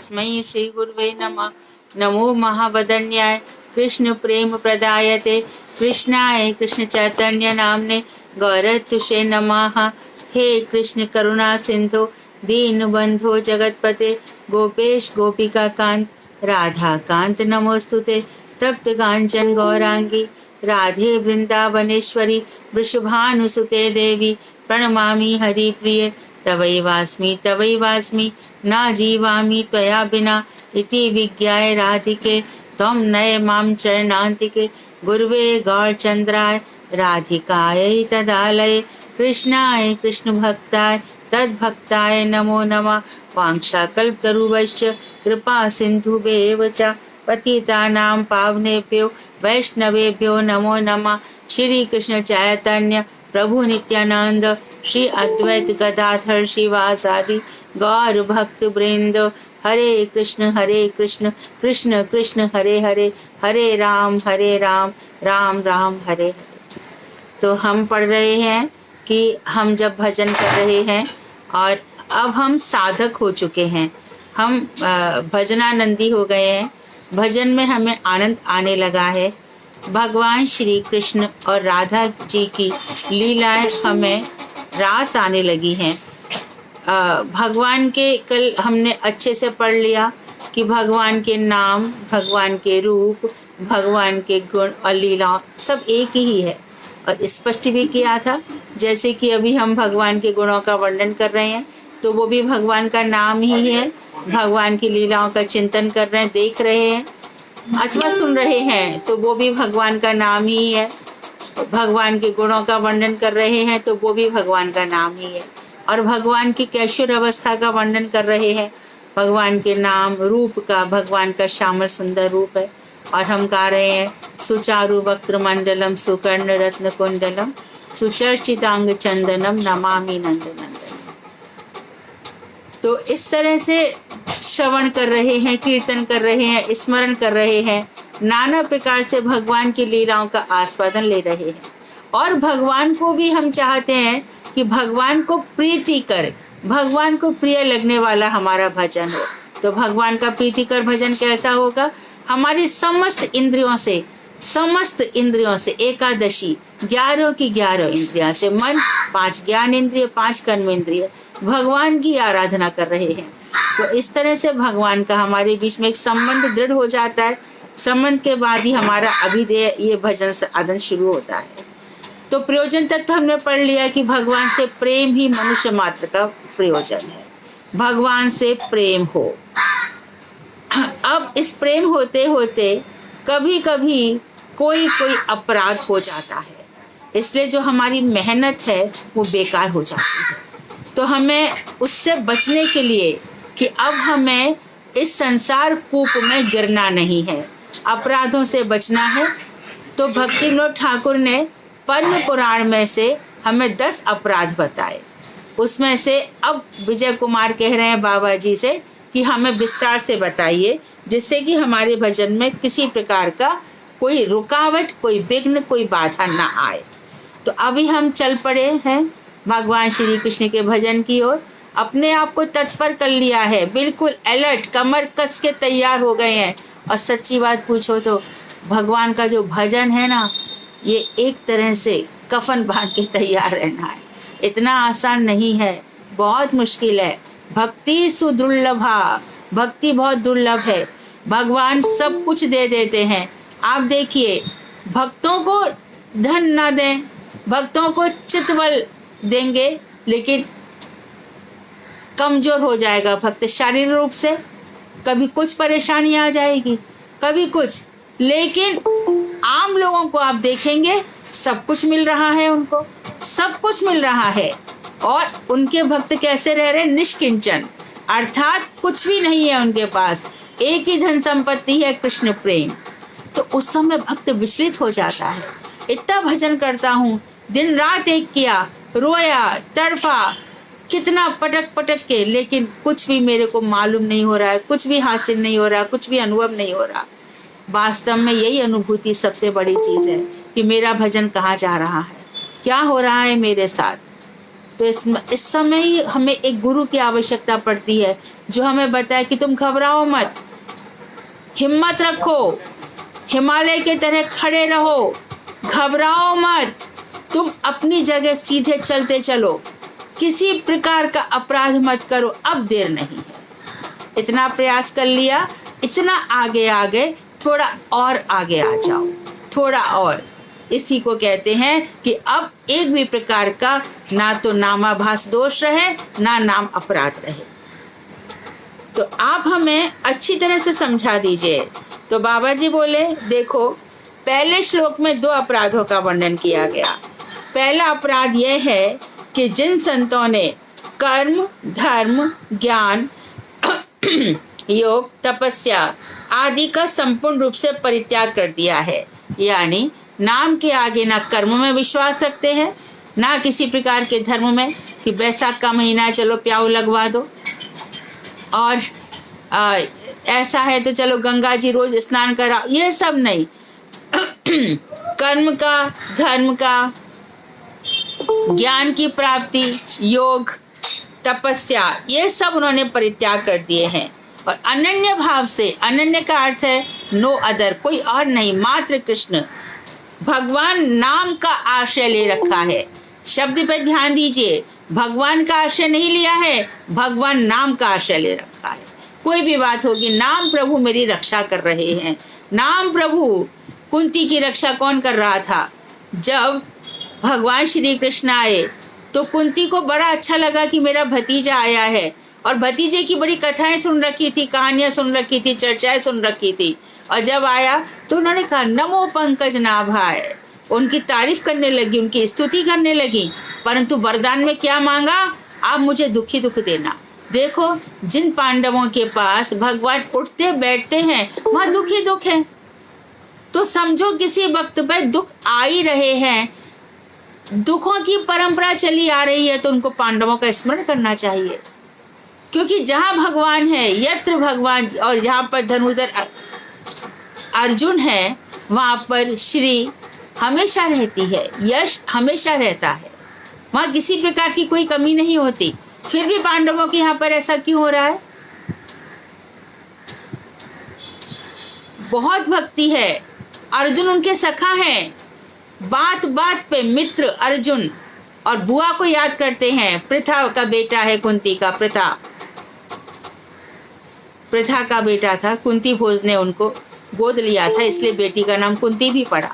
तस्मै श्री गुरुवे नमः। नमो महावदन्याय कृष्ण प्रेम प्रदायते कृष्णाय कृष्ण चैतन्य नामने गौरतुषे नमः। हे कृष्ण करुणा सिंधु दीन बंधो जगतपते गोपेश गोपिका कांत राधा कांत नमोस्तुते। तप्त कांचन गौरांगी राधे वृंदावनेश्वरी वृषभानुसुते देवी प्रणमामि हरिप्रिये। तवैवास्मि ना जीवामि त्वया विना इति विज्ञाय राधिके त्वं नय मां चरणान्तिके। गुरुवे गौरचन्द्राय राधिकायै तदालये कृष्णाय कृष्णभक्ताय तद्भक्ताय नमो नमः। वाञ्छाकल्पतरुभ्यश्च कृपा सिन्धुभ्येव च पतितानां पावनेभ्यो वैष्णवेभ्यो नमो नमः। श्री कृष्ण चैतन्य प्रभु नित्यानंद श्री अद्वैत गदाधर शिवासादि गौर भक्त वृंद हरे कृष्ण कृष्ण कृष्ण हरे हरे हरे राम राम राम हरे हरे। तो हम पढ़ रहे हैं कि हम जब भजन कर रहे हैं और अब हम साधक हो चुके हैं, हम भजनानंदी हो गए हैं, भजन में हमें आनंद आने लगा है। भगवान श्री कृष्ण और राधा जी की लीलाएं हमें रास आने लगी हैं। भगवान के कल हमने अच्छे से पढ़ लिया कि भगवान के नाम, भगवान के रूप, भगवान के गुण और लीला सब एक ही है और स्पष्ट भी किया था। जैसे कि अभी हम भगवान के गुणों का वर्णन कर रहे हैं तो वो भी भगवान का नाम ही है। भगवान की लीलाओं का चिंतन कर रहे हैं, देख रहे हैं अथवा सुन रहे हैं तो वो भी भगवान का नाम ही है। भगवान के गुणों का वर्णन कर रहे हैं तो वो भी भगवान का नाम ही है। और भगवान की कैशोर अवस्था का वर्णन कर रहे हैं, भगवान के नाम रूप का, भगवान का श्यामल सुंदर रूप है। और हम गा रहे हैं सुचारु वक्त्र मंडलम सुकर्ण रत्न कुंडलम सुचर्चितांग चंदनम नमामि नंदनंदन। तो इस तरह से श्रवण कर रहे हैं, कीर्तन कर रहे हैं, स्मरण कर रहे हैं, नाना प्रकार से भगवान की लीलाओं का आस्वादन ले रहे हैं। और भगवान को भी हम चाहते हैं कि भगवान को प्रीति कर, भगवान को प्रिय लगने वाला हमारा भजन हो। तो भगवान का प्रीतिकर भजन कैसा होगा? हमारी समस्त इंद्रियों से एकादशी 11 की 11 इंद्रियां से, मन 5 ज्ञान इंद्रिय, 5 कर्म इंद्रिय भगवान की आराधना कर रहे हैं। तो इस तरह से भगवान का हमारे बीच में एक संबंध दृढ़ हो जाता है। संबंध के बाद ही हमारा अभिधेय ये भजन साधन शुरू होता है। तो प्रयोजन तक तो हमने पढ़ लिया कि भगवान से प्रेम ही मनुष्य मात्र का प्रयोजन है। भगवान से प्रेम हो। अब इस प्रेम होते होते कभी कभी कोई अपराध हो जाता है, इसलिए जो हमारी मेहनत है वो बेकार हो जाती है। तो हमें उससे बचने के लिए कि अब हमें इस संसार कूप में गिरना नहीं है, अपराधों से बचना है। तो भक्ति विनोद ठाकुर ने पद्म पुराण में से हमें 10 अपराध बताए। उसमें से अब विजय कुमार कह रहे हैं बाबा जी से कि हमें विस्तार से बताइए, जिससे कि हमारे भजन में किसी प्रकार का कोई रुकावट, कोई विघ्न, कोई बाधा ना आए। तो अभी हम चल पड़े हैं भगवान श्री कृष्ण के भजन की ओर। अपने आप को तत्पर कर लिया है, बिल्कुल अलर्ट, कमर कस के तैयार हो गए हैं। और सच्ची बात पूछो तो भगवान का जो भजन है ना, ये एक तरह से कफन बांध के तैयार रहना है। इतना आसान नहीं है, बहुत मुश्किल है। भक्ति सुदुर्लभा, भक्ति बहुत दुर्लभ है। भगवान सब कुछ दे देते हैं। आप देखिए, भक्तों को धन ना दें, भक्तों को चितबल देंगे, लेकिन कमजोर हो जाएगा भक्त शारीरिक रूप से। कभी कुछ परेशानी आ जाएगी, कभी कुछ, लेकिन आम लोगों को आप देखेंगे सब कुछ मिल रहा है, उनको सब कुछ मिल रहा है। और उनके भक्त कैसे रह रहे? निष्किंचन, अर्थात कुछ भी नहीं है उनके पास, एक ही धन संपत्ति है, कृष्ण प्रेम। तो उस समय भक्त विचलित हो जाता है। इतना भजन करता हूँ, दिन रात एक किया, रोया, तड़फा, कितना पटक पटक के, लेकिन कुछ भी मेरे को मालूम नहीं हो रहा है, कुछ भी हासिल नहीं हो रहा, कुछ भी अनुभव नहीं हो रहा। वास्तव में यही अनुभूति सबसे बड़ी चीज है कि मेरा भजन कहाँ जा रहा है, क्या हो रहा है मेरे साथ। तो इस समय ही हमें एक गुरु की आवश्यकता पड़ती है जो हमें बताया कि तुम घबराओ मत, हिम्मत रखो, हिमालय के तरह खड़े रहो, घबराओ मत, तुम अपनी जगह सीधे चलते चलो, किसी प्रकार का अपराध मत करो, अब देर नहीं है। इतना प्रयास कर लिया, इतना आगे आ गए, थोड़ा और आगे आ जाओ, थोड़ा और। इसी को कहते हैं कि अब एक भी प्रकार का ना तो नामाभास दोष रहे, ना नाम अपराध रहे। तो आप हमें अच्छी तरह से समझा दीजिए। तो बाबा जी बोले, देखो पहले श्लोक में 2 अपराधों का वर्णन किया गया। पहला अपराध यह है कि जिन संतों ने कर्म, धर्म, ज्ञान, योग, तपस्या आदि का संपूर्ण रूप से परित्याग कर दिया है, यानी नाम के आगे ना कर्म में विश्वास रखते हैं, ना किसी प्रकार के धर्म में कि बैसाख का महीना चलो प्याऊ लगवा दो, और ऐसा है तो चलो गंगा जी रोज स्नान कराओ, ये सब नहीं। कर्म का, धर्म का, ज्ञान की प्राप्ति, योग, तपस्या, ये सब उन्होंने परित्याग कर दिए हैं। और अनन्य भाव से, अनन्य का अर्थ है नो अदर, कोई और नहीं, मात्र कृष्ण, भगवान नाम का आश्रय ले रखा है। शब्द पर ध्यान दीजिए, भगवान का आश्रय नहीं लिया है, भगवान नाम का आश्रय ले रखा है। कोई भी बात होगी, नाम प्रभु मेरी रक्षा कर रहे हैं। नाम प्रभु, कुंती की रक्षा कौन कर रहा था? जब भगवान श्री कृष्ण आए तो कुंती को बड़ा अच्छा लगा कि मेरा भतीजा आया है, और भतीजे की बड़ी कथाएं सुन रखी थी, कहानियां सुन रखी थी, चर्चाएं सुन रखी थी। और जब आया तो उन्होंने कहा नमो पंकज नाभाय, उनकी तारीफ करने लगी, उनकी स्तुति करने लगी। परंतु वरदान में क्या मांगा? आप मुझे दुखी दुख देना। देखो, जिन पांडवों के पास भगवान उठते बैठते हैं वहां दुख ही दुख है, तो समझो किसी वक्त पर दुख आ ही रहे हैं, दुखों की परंपरा चली आ रही है, तो उनको पांडवों का स्मरण करना चाहिए। क्योंकि जहां भगवान है, यत्र भगवान, और जहां पर धनुर्धर अर्जुन है, वहां पर श्री हमेशा रहती है, यश हमेशा रहता है, वहां किसी प्रकार की कोई कमी नहीं होती। फिर भी पांडवों के यहाँ पर ऐसा क्यों हो रहा है? बहुत भक्ति है, अर्जुन उनके सखा हैं, बात बात पे मित्र अर्जुन, और बुआ को याद करते हैं। पृथा का बेटा है कुंती का, पृथा का बेटा था, कुंती भोज ने उनको गोद लिया था, इसलिए बेटी का नाम कुंती भी पड़ा।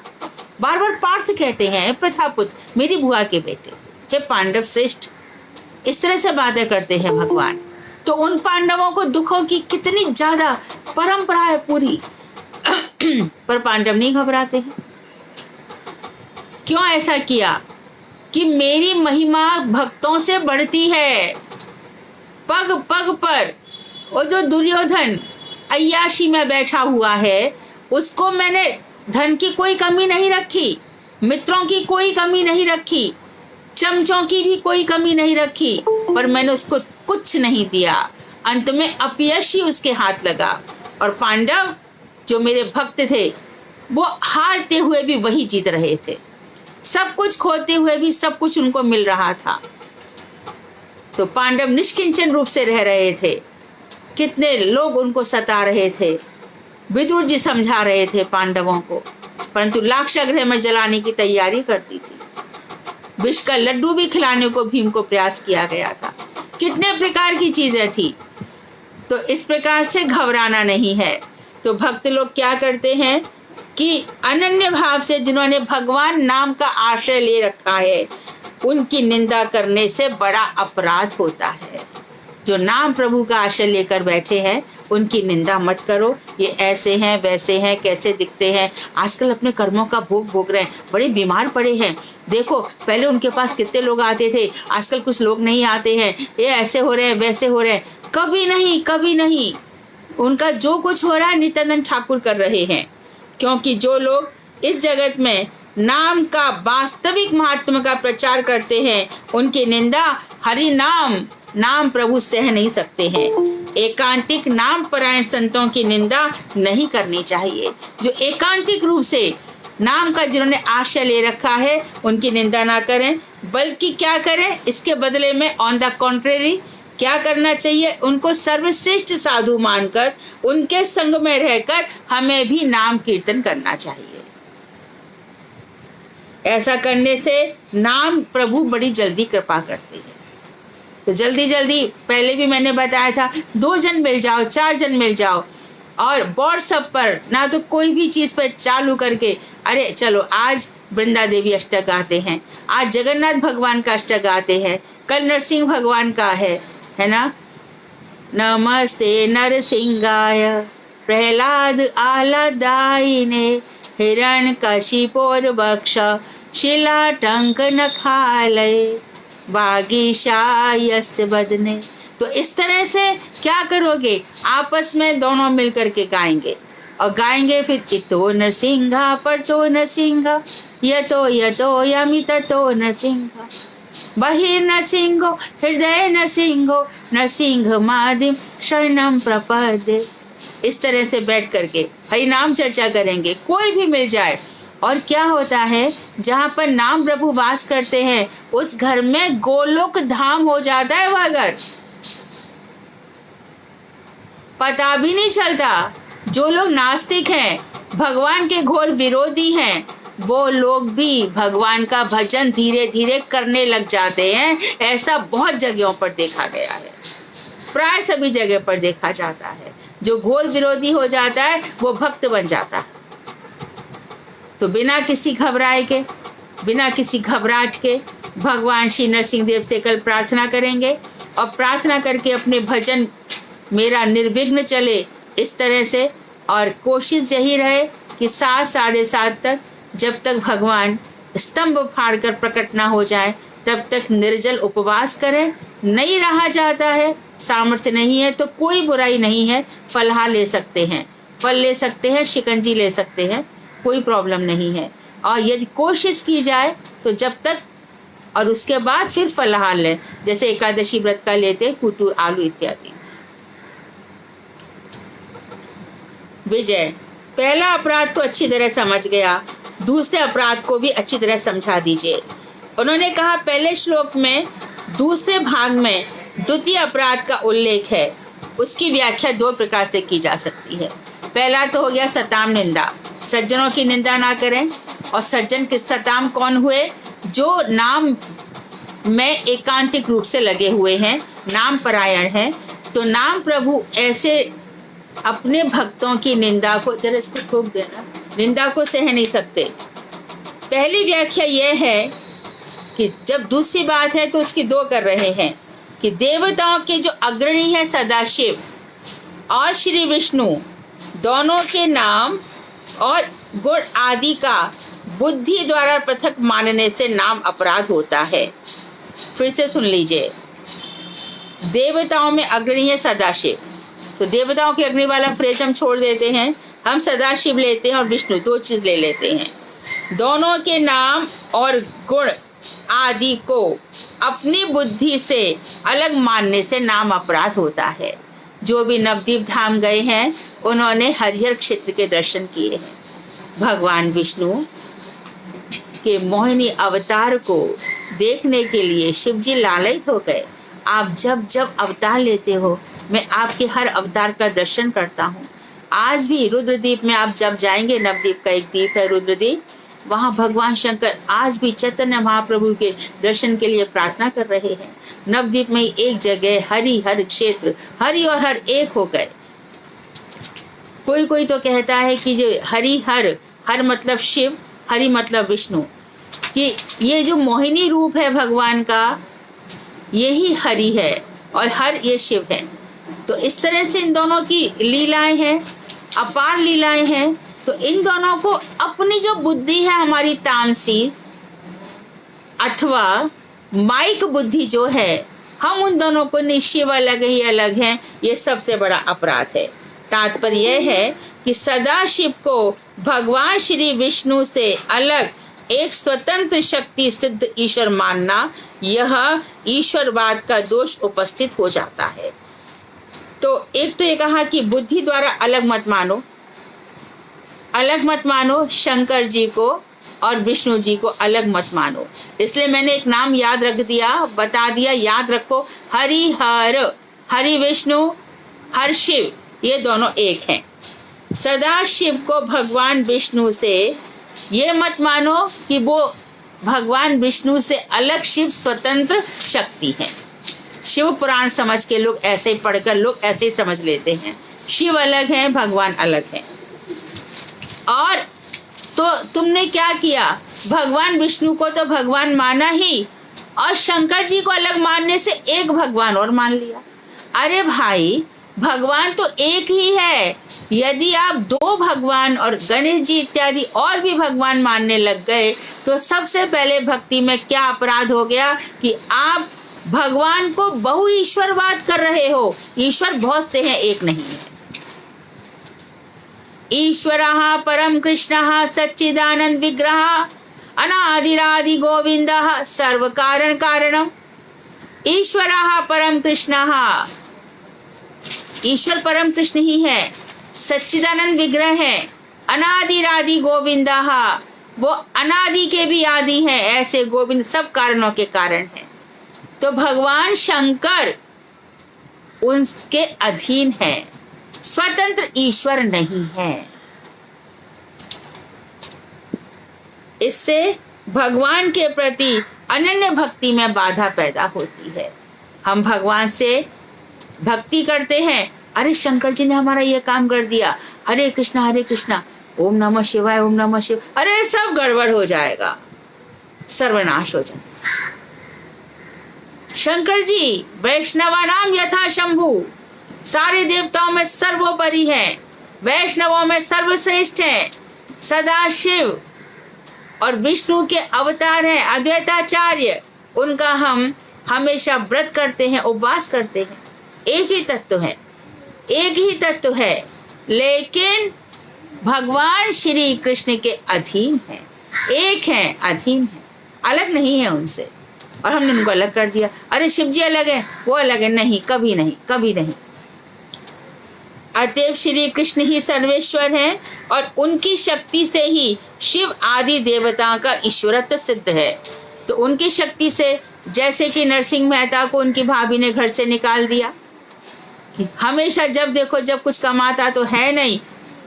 बार बार पार्थ कहते हैं, प्रथापुत्र, मेरी बुआ के बेटे, हे पांडव श्रेष्ठ, इस तरह से बातें करते हैं भगवान। तो उन पांडवों को दुखों की कितनी ज्यादा परंपरा है पूरी, पर पांडव नहीं घबराते हैं। क्यों ऐसा किया? कि मेरी महिमा भक्तों से बढ़ती है। पग पग पर वो जो दुर्योधन अय्याशी में बैठा हुआ है, उसको मैंने धन की कोई कमी नहीं रखी, मित्रों की कोई कमी नहीं रखी, चमचों की भी कोई कमी नहीं रखी, पर मैंने उसको कुछ नहीं दिया। अंत में अपयश ही उसके हाथ लगा। और पांडव जो मेरे भक्त थे, वो हारते हुए भी वही जीत रहे थे, सब कुछ खोते हुए भी सब कुछ उनको मिल रहा था। तो पांडव निष्किंचन रूप से रह रहे थे। कितने लोग उनको सता रहे थे, विदुर जी समझा रहे थे पांडवों को, परंतु लाक्षागृह में जलाने की तैयारी करती थी। विष का लड्डू भी खिलाने को भीम को प्रयास किया गया था। कितने प्रकार की चीजें थी। तो इस प्रकार से घबराना नहीं है। तो भक्त लोग क्या करते हैं कि अनन्य भाव से जिन्होंने भगवान नाम का आश्रय ले रखा है, उनकी निंदा करने से बड़ा अपराध होता है। जो नाम प्रभु का आश्रय लेकर बैठे हैं, उनकी निंदा मत करो। ये ऐसे हैं, वैसे हैं, कैसे दिखते हैं, आजकल अपने कर्मों का भोग भोग रहे हैं, बड़े बीमार पड़े हैं। देखो, पहले उनके पास कितने लोग आते थे, आजकल कुछ लोग नहीं आते हैं, ये ऐसे हो रहे हैं, वैसे हो रहे हैं। कभी नहीं, कभी नहीं। उनका जो कुछ हो रहा है नित्यानंद ठाकुर कर रहे हैं। क्योंकि जो लोग इस जगत में नाम का वास्तविक महात्मा का प्रचार करते हैं, उनकी निंदा हरि नाम प्रभु सह नहीं सकते हैं। एकांतिक नाम परायण संतों की निंदा नहीं करनी चाहिए। जो एकांतिक रूप से नाम का जिन्होंने आश्रय ले रखा है, उनकी निंदा ना करें, बल्कि क्या करें, इसके बदले में ऑन द कॉन्ट्रेरी क्या करना चाहिए? उनको सर्वश्रेष्ठ साधु मानकर उनके संग में रहकर हमें भी नाम कीर्तन करना चाहिए। ऐसा करने से नाम प्रभु बड़ी जल्दी कृपा करते हैं। तो जल्दी जल्दी, पहले भी मैंने बताया था, 2 जन मिल जाओ, 4 जन मिल जाओ और व्हाट्सएप पर ना तो कोई भी चीज पर चालू करके, अरे चलो आज वृंदा देवी अष्टक गाते हैं, आज जगन्नाथ भगवान का अष्टक गाते हैं, कल नरसिंह भगवान का है ना। नमस्ते नरसिंहाय प्रहलाद आह्लादायिने हिरण्यकशिपोर्वक्ष शिलाटंक नखालय वागीशायस्य वदने। तो इस तरह से क्या करोगे? आपस में दोनों मिल करके गाएंगे और गाएंगे फिर इतो नरसिंहा परतो नरसिंहा यतो यतो यमि ततो नरसिंहा बहिर्नरसिंहो हृदय नरसिंहो नरसिंह मादिम शरणम प्रपदे। इस तरह से बैठ करके हरि नाम चर्चा करेंगे, कोई भी मिल जाए। और क्या होता है, जहाँ पर नाम प्रभु वास करते हैं उस घर में गोलोक धाम हो जाता है। वह घर पता भी नहीं चलता। जो लोग नास्तिक हैं, भगवान के घोर विरोधी हैं, वो लोग भी भगवान का भजन धीरे धीरे करने लग जाते हैं। ऐसा बहुत जगहों पर देखा गया है, प्राय सभी जगह पर देखा जाता है। जो घोर विरोधी हो जाता है वो भक्त बन जाता है। तो बिना किसी घबराए के, बिना किसी घबराहट के भगवान श्री नरसिंह देव से कल प्रार्थना करेंगे और प्रार्थना करके अपने भजन मेरा निर्विघ्न चले इस तरह से। और कोशिश यही रहे कि 7 साढ़े 7 तक, जब तक भगवान स्तंभ फाड़ कर प्रकट ना हो जाए तब तक निर्जल उपवास करें। नहीं रहा जाता है, सामर्थ्य नहीं है तो कोई बुराई नहीं है, फलाहार ले सकते हैं, फल ले सकते हैं, शिकंजी ले सकते हैं, कोई प्रॉब्लम नहीं है। और यदि कोशिश की जाए तो जब तक, और उसके बाद फिर फलाहार लें, जैसे एकादशी व्रत का लेते कूटू आलू इत्यादि। विजय, पहला अपराध तो अच्छी तरह समझ गया, दूसरे अपराध को भी अच्छी तरह समझा दीजिए। उन्होंने कहा पहले श्लोक में दूसरे भाग में द्वितीय अपराध का उल्लेख है, उसकी व्याख्या 2 प्रकार से की जा सकती है। पहला तो हो गया सताम निंदा, सज्जनों की निंदा ना करें। और सज्जन के सताम कौन हुए? जो नाम में एकांतिक रूप से लगे हुए हैं, नाम परायण हैं। तो नाम प्रभु ऐसे अपने भक्तों की निंदा को, जरा इसको ठोक देना, निंदा को सह नहीं सकते। पहली व्याख्या यह है कि जब दूसरी बात है तो उसकी 2 कर रहे हैं कि देवताओं के जो अग्रणी है सदाशिव और श्री विष्णु, दोनों के नाम और गुण आदि का बुद्धि द्वारा पृथक मानने से नाम अपराध होता है। फिर से सुन लीजिए, देवताओं में अग्रणी है सदाशिव, तो देवताओं के अग्नि वाला फ्रेज हम छोड़ देते हैं, हम सदाशिव लेते हैं और विष्णु, 2 चीज ले लेते हैं। दोनों के नाम और गुण आदि को अपनी बुद्धि से अलग मानने से नाम अपराध होता है। जो भी नवद्वीप धाम गए हैं उन्होंने हरिहर क्षेत्र के दर्शन किए हैं। भगवान विष्णु के मोहिनी अवतार को देखने के लिए शिवजी लालयित हो गए। आप जब जब अवतार लेते हो, मैं आपके हर अवतार का दर्शन करता हूँ। आज भी रुद्रद्वीप में आप जब जाएंगे, नवद्वीप का एक द्वीप है रुद्रद्वीप, वहाँ भगवान शंकर आज भी चैतन्य महाप्रभु के दर्शन के लिए प्रार्थना कर रहे हैं। नवद्वीप में एक जगह हरि हर क्षेत्र, हरि और हर एक हो गए। कोई कोई तो कहता है कि जो हरि हर, हर मतलब शिव, हरि मतलब विष्णु, कि ये जो मोहिनी रूप है भगवान का, यही हरि है और हर ये शिव है। तो इस तरह से इन दोनों की लीलाएं हैं, अपार लीलाएं हैं। तो इन दोनों को अपनी जो बुद्धि है हमारी तामसी अथवा माइक बुद्धि जो है, हम उन दोनों को निश्चय अलग ही अलग हैं, ये सबसे बड़ा अपराध है। तात्पर्य यह है कि सदाशिव को भगवान श्री विष्णु से अलग एक स्वतंत्र शक्ति सिद्ध ईश्वर मानना, यह ईश्वरवाद का दोष उपस्थित हो जाता है। तो एक तो ये कहा कि बुद्धि द्वारा अलग मत मानो, अलग मत मानो शंकर जी को और विष्णु जी को अलग मत मानो। इसलिए मैंने एक नाम याद रख दिया, बता दिया, याद रखो, हरि हर, हरि विष्णु, हर शिव, ये दोनों एक हैं। सदा शिव को भगवान विष्णु से ये मत मानो कि वो भगवान विष्णु से अलग शिव स्वतंत्र शक्ति है। शिव पुराण समझ के लोग ऐसे पढ़कर लोग ऐसे ही समझ लेते हैं, शिव अलग है, भगवान अलग है। और तो तुमने क्या किया, भगवान विष्णु को तो भगवान माना ही, और शंकर जी को अलग मानने से एक भगवान और मान लिया। अरे भाई, भगवान तो एक ही है। यदि आप दो भगवान और गणेश जी इत्यादि और भी भगवान मानने लग गए तो सबसे पहले भक्ति में क्या अपराध हो गया कि आप भगवान को बहु ईश्वरवाद कर रहे हो। ईश्वर बहुत से हैं, एक नहीं है। ईश्वरः परम कृष्णः सच्चिदानंद विग्रह अनादिरादि गोविंदः सर्व कारण कारणम। ईश्वरः परम कृष्णः, ईश्वर परम कृष्ण ही है, सच्चिदानंद विग्रह है, अनादिरादि गोविंदः, वो अनादि के भी आदि हैं, ऐसे गोविंद सब कारणों के कारण हैं। तो भगवान शंकर उनके अधीन है, स्वतंत्र ईश्वर नहीं है। इससे भगवान के प्रति अनन्य भक्ति में बाधा पैदा होती है। हम भगवान से भक्ति करते हैं, अरे शंकर जी ने हमारा ये काम कर दिया, हरे कृष्णा ओम नमः शिवाय ओम नमः शिवाय, अरे सब गड़बड़ हो जाएगा, सर्वनाश हो जाएगा। शंकर जी वैष्णवा नाम यथा शंभु, सारे देवताओं में सर्वोपरि है, वैष्णवों में सर्वश्रेष्ठ है, सदा शिव और विष्णु के अवतार हैं, अद्वैताचार्य, उनका हम हमेशा व्रत करते हैं, उपवास करते हैं। एक ही तत्व है, एक ही तत्व है, लेकिन भगवान श्री कृष्ण के अधीन है, एक है, अधीन है, अलग नहीं है उनसे। और हमने उनको अलग कर दिया, अरे शिव जी अलग है, वो अलग है, नहीं, कभी नहीं, कभी नहीं। अतएव श्री कृष्ण ही सर्वेश्वर हैं और उनकी शक्ति से ही शिव आदि देवताओं का ईश्वरत्व सिद्ध है। तो उनकी शक्ति से, जैसे कि नरसिंह मेहता को उनकी भाभी ने घर से निकाल दिया, हमेशा जब देखो जब कुछ कमाता तो है नहीं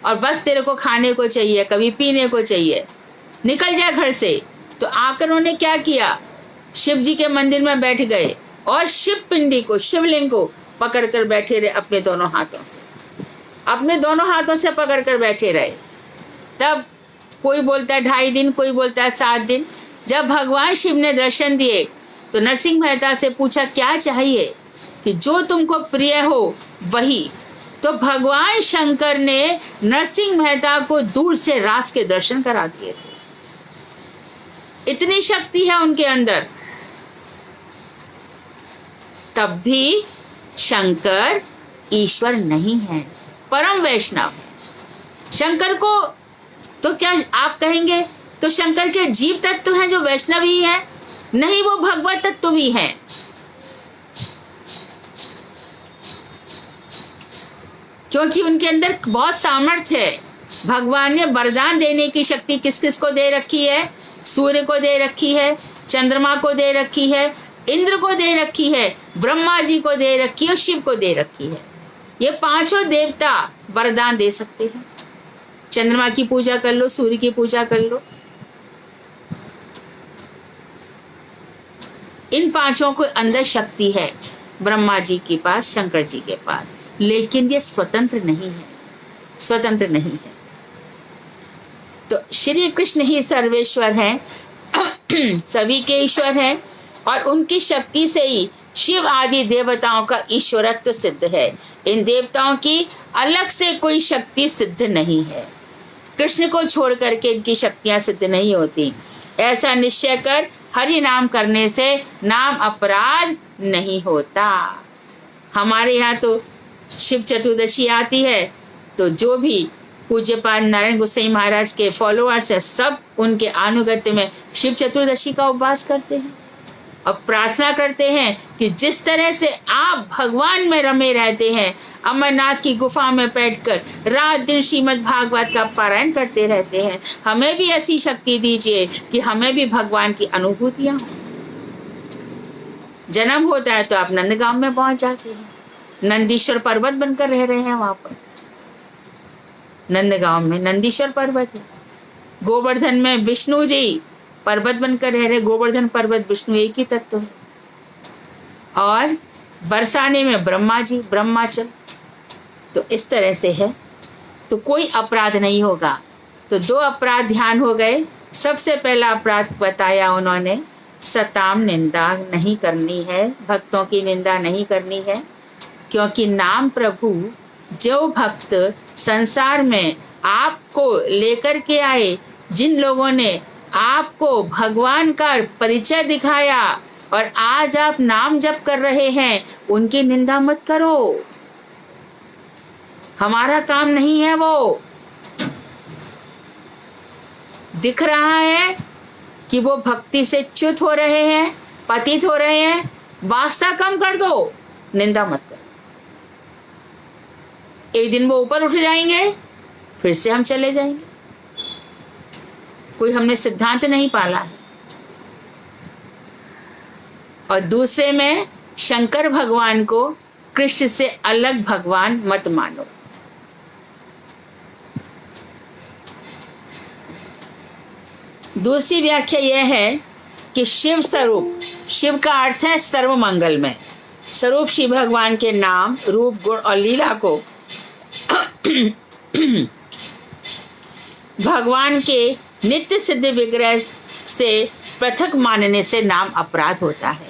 और बस तेरे को खाने को चाहिए, कभी पीने को चाहिए, निकल जा घर से। तो आकर उन्होंने क्या किया, शिव जी के मंदिर में बैठ गए और शिव पिंडी को, शिवलिंग को पकड़ कर बैठे रहे अपने दोनों हाथों से, अपने दोनों हाथों से पकड़ कर बैठे रहे। तब कोई बोलता है 2.5 दिन, कोई बोलता है 7 दिन। जब भगवान शिव ने दर्शन दिए तो नरसिंह मेहता से पूछा क्या चाहिए, कि जो तुमको प्रिय हो वही। तो भगवान शंकर ने नरसिंह मेहता को दूर से रास के दर्शन करा दिए थे, इतनी शक्ति है उनके अंदर। तब भी शंकर ईश्वर नहीं है, परम वैष्णव है। शंकर को तो क्या आप कहेंगे, तो शंकर के जीव तत्व हैं जो वैष्णव ही है? नहीं, वो भगवत तत्व भी है। क्योंकि उनके अंदर बहुत सामर्थ्य है। भगवान ने वरदान देने की शक्ति किस किस को दे रखी है? सूर्य को दे रखी है, चंद्रमा को दे रखी है, इंद्र को दे रखी है, ब्रह्मा जी को दे रखी है और शिव को दे रखी है। ये 5 देवता वरदान दे सकते हैं। चंद्रमा की पूजा कर लो, सूर्य की पूजा कर लो, इन 5 के अंदर शक्ति है ब्रह्मा जी के पास, शंकर जी के पास, लेकिन ये स्वतंत्र नहीं है, स्वतंत्र नहीं है। तो श्री कृष्ण ही सर्वेश्वर हैं, सभी के ईश्वर हैं और उनकी शक्ति से ही शिव आदि देवताओं का ईश्वरत्व सिद्ध है। इन देवताओं की अलग से कोई शक्ति सिद्ध नहीं है, कृष्ण को छोड़ करके इनकी शक्तियां सिद्ध नहीं होती। ऐसा निश्चय कर हरि नाम करने से नाम अपराध नहीं होता। हमारे यहाँ तो शिव चतुर्दशी आती है तो जो भी पूज्यपाद नारायण गोसाई महाराज के फॉलोअर्स है, सब उनके अनुगत्य में शिव चतुर्दशी का उपवास करते हैं। और प्रार्थना करते हैं कि जिस तरह से आप भगवान में रमे रहते हैं, अमरनाथ की गुफा में बैठकर रात दिन श्रीमद् भागवत का पारायण करते रहते हैं, हमें भी ऐसी शक्ति दीजिए कि हमें भी भगवान की अनुभूतियां हो। जन्म होता है तो आप नंदगांव में पहुंच जाते हैं, नंदीश्वर पर्वत बनकर रह रहे हैं वहां पर। नंदगांव में नंदीश्वर पर्वत है, गोवर्धन में विष्णु जी पर्वत बनकर रह रहे, गोवर्धन पर्वत विष्णु एक ही तत्व है। और बरसाने में ब्रह्मा जी, ब्रह्माचल। तो इस तरह से है, तो कोई अपराध नहीं होगा। तो 2 अपराध ध्यान हो गए। सबसे पहला अपराध बताया उन्होंने, सताम निंदा नहीं करनी है, भक्तों की निंदा नहीं करनी है, क्योंकि नाम प्रभु जो भक्त संसार में आपको लेकर के आए, जिन लोगों ने आपको भगवान का परिचय दिखाया और आज आप नाम जप कर रहे हैं, उनकी निंदा मत करो। हमारा काम नहीं है वो। दिख रहा है कि वो भक्ति से च्युत हो रहे हैं, पतित हो रहे हैं, वास्ता कम कर दो, निंदा मत करो। एक दिन वो ऊपर उठ जाएंगे, फिर से हम चले जाएंगे। कोई हमने सिद्धांत नहीं पाला है। और दूसरे में शंकर भगवान को कृष्ण से अलग भगवान मत मानो। दूसरी व्याख्या यह है कि शिव स्वरूप, शिव का अर्थ है सर्व मंगलमय स्वरूप। शिव भगवान के नाम, रूप, गुण और लीला को भगवान के नित्य सिद्ध विग्रह से पृथक मानने से नाम अपराध होता है।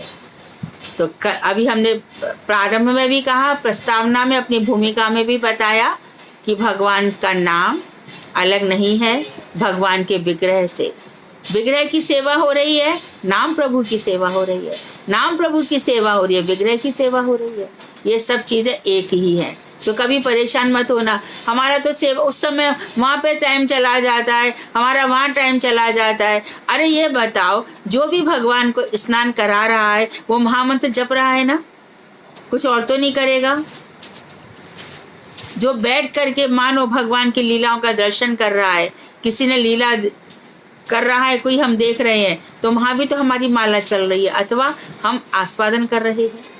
तो अभी हमने प्रारंभ में भी कहा, प्रस्तावना में अपनी भूमिका में भी बताया कि भगवान का नाम अलग नहीं है भगवान के विग्रह से। विग्रह की सेवा हो रही है, नाम प्रभु की सेवा हो रही है, नाम प्रभु की सेवा हो रही है, विग्रह की सेवा हो रही है। ये सब चीजें एक ही है। तो कभी परेशान मत होना, हमारा तो सेवा उस समय वहाँ पे टाइम चला जाता है, हमारा वहाँ टाइम चला जाता है। अरे ये बताओ, जो भी भगवान को स्नान करा रहा है वो महामंत्र जप रहा है ना, कुछ और तो नहीं करेगा। जो बैठ करके मानो भगवान की लीलाओं का दर्शन कर रहा है, किसी ने लीला कर रहा है, कोई हम देख रहे हैं, तो वहां भी तो हमारी माला चल रही है अथवा हम आस्वादन कर रहे हैं।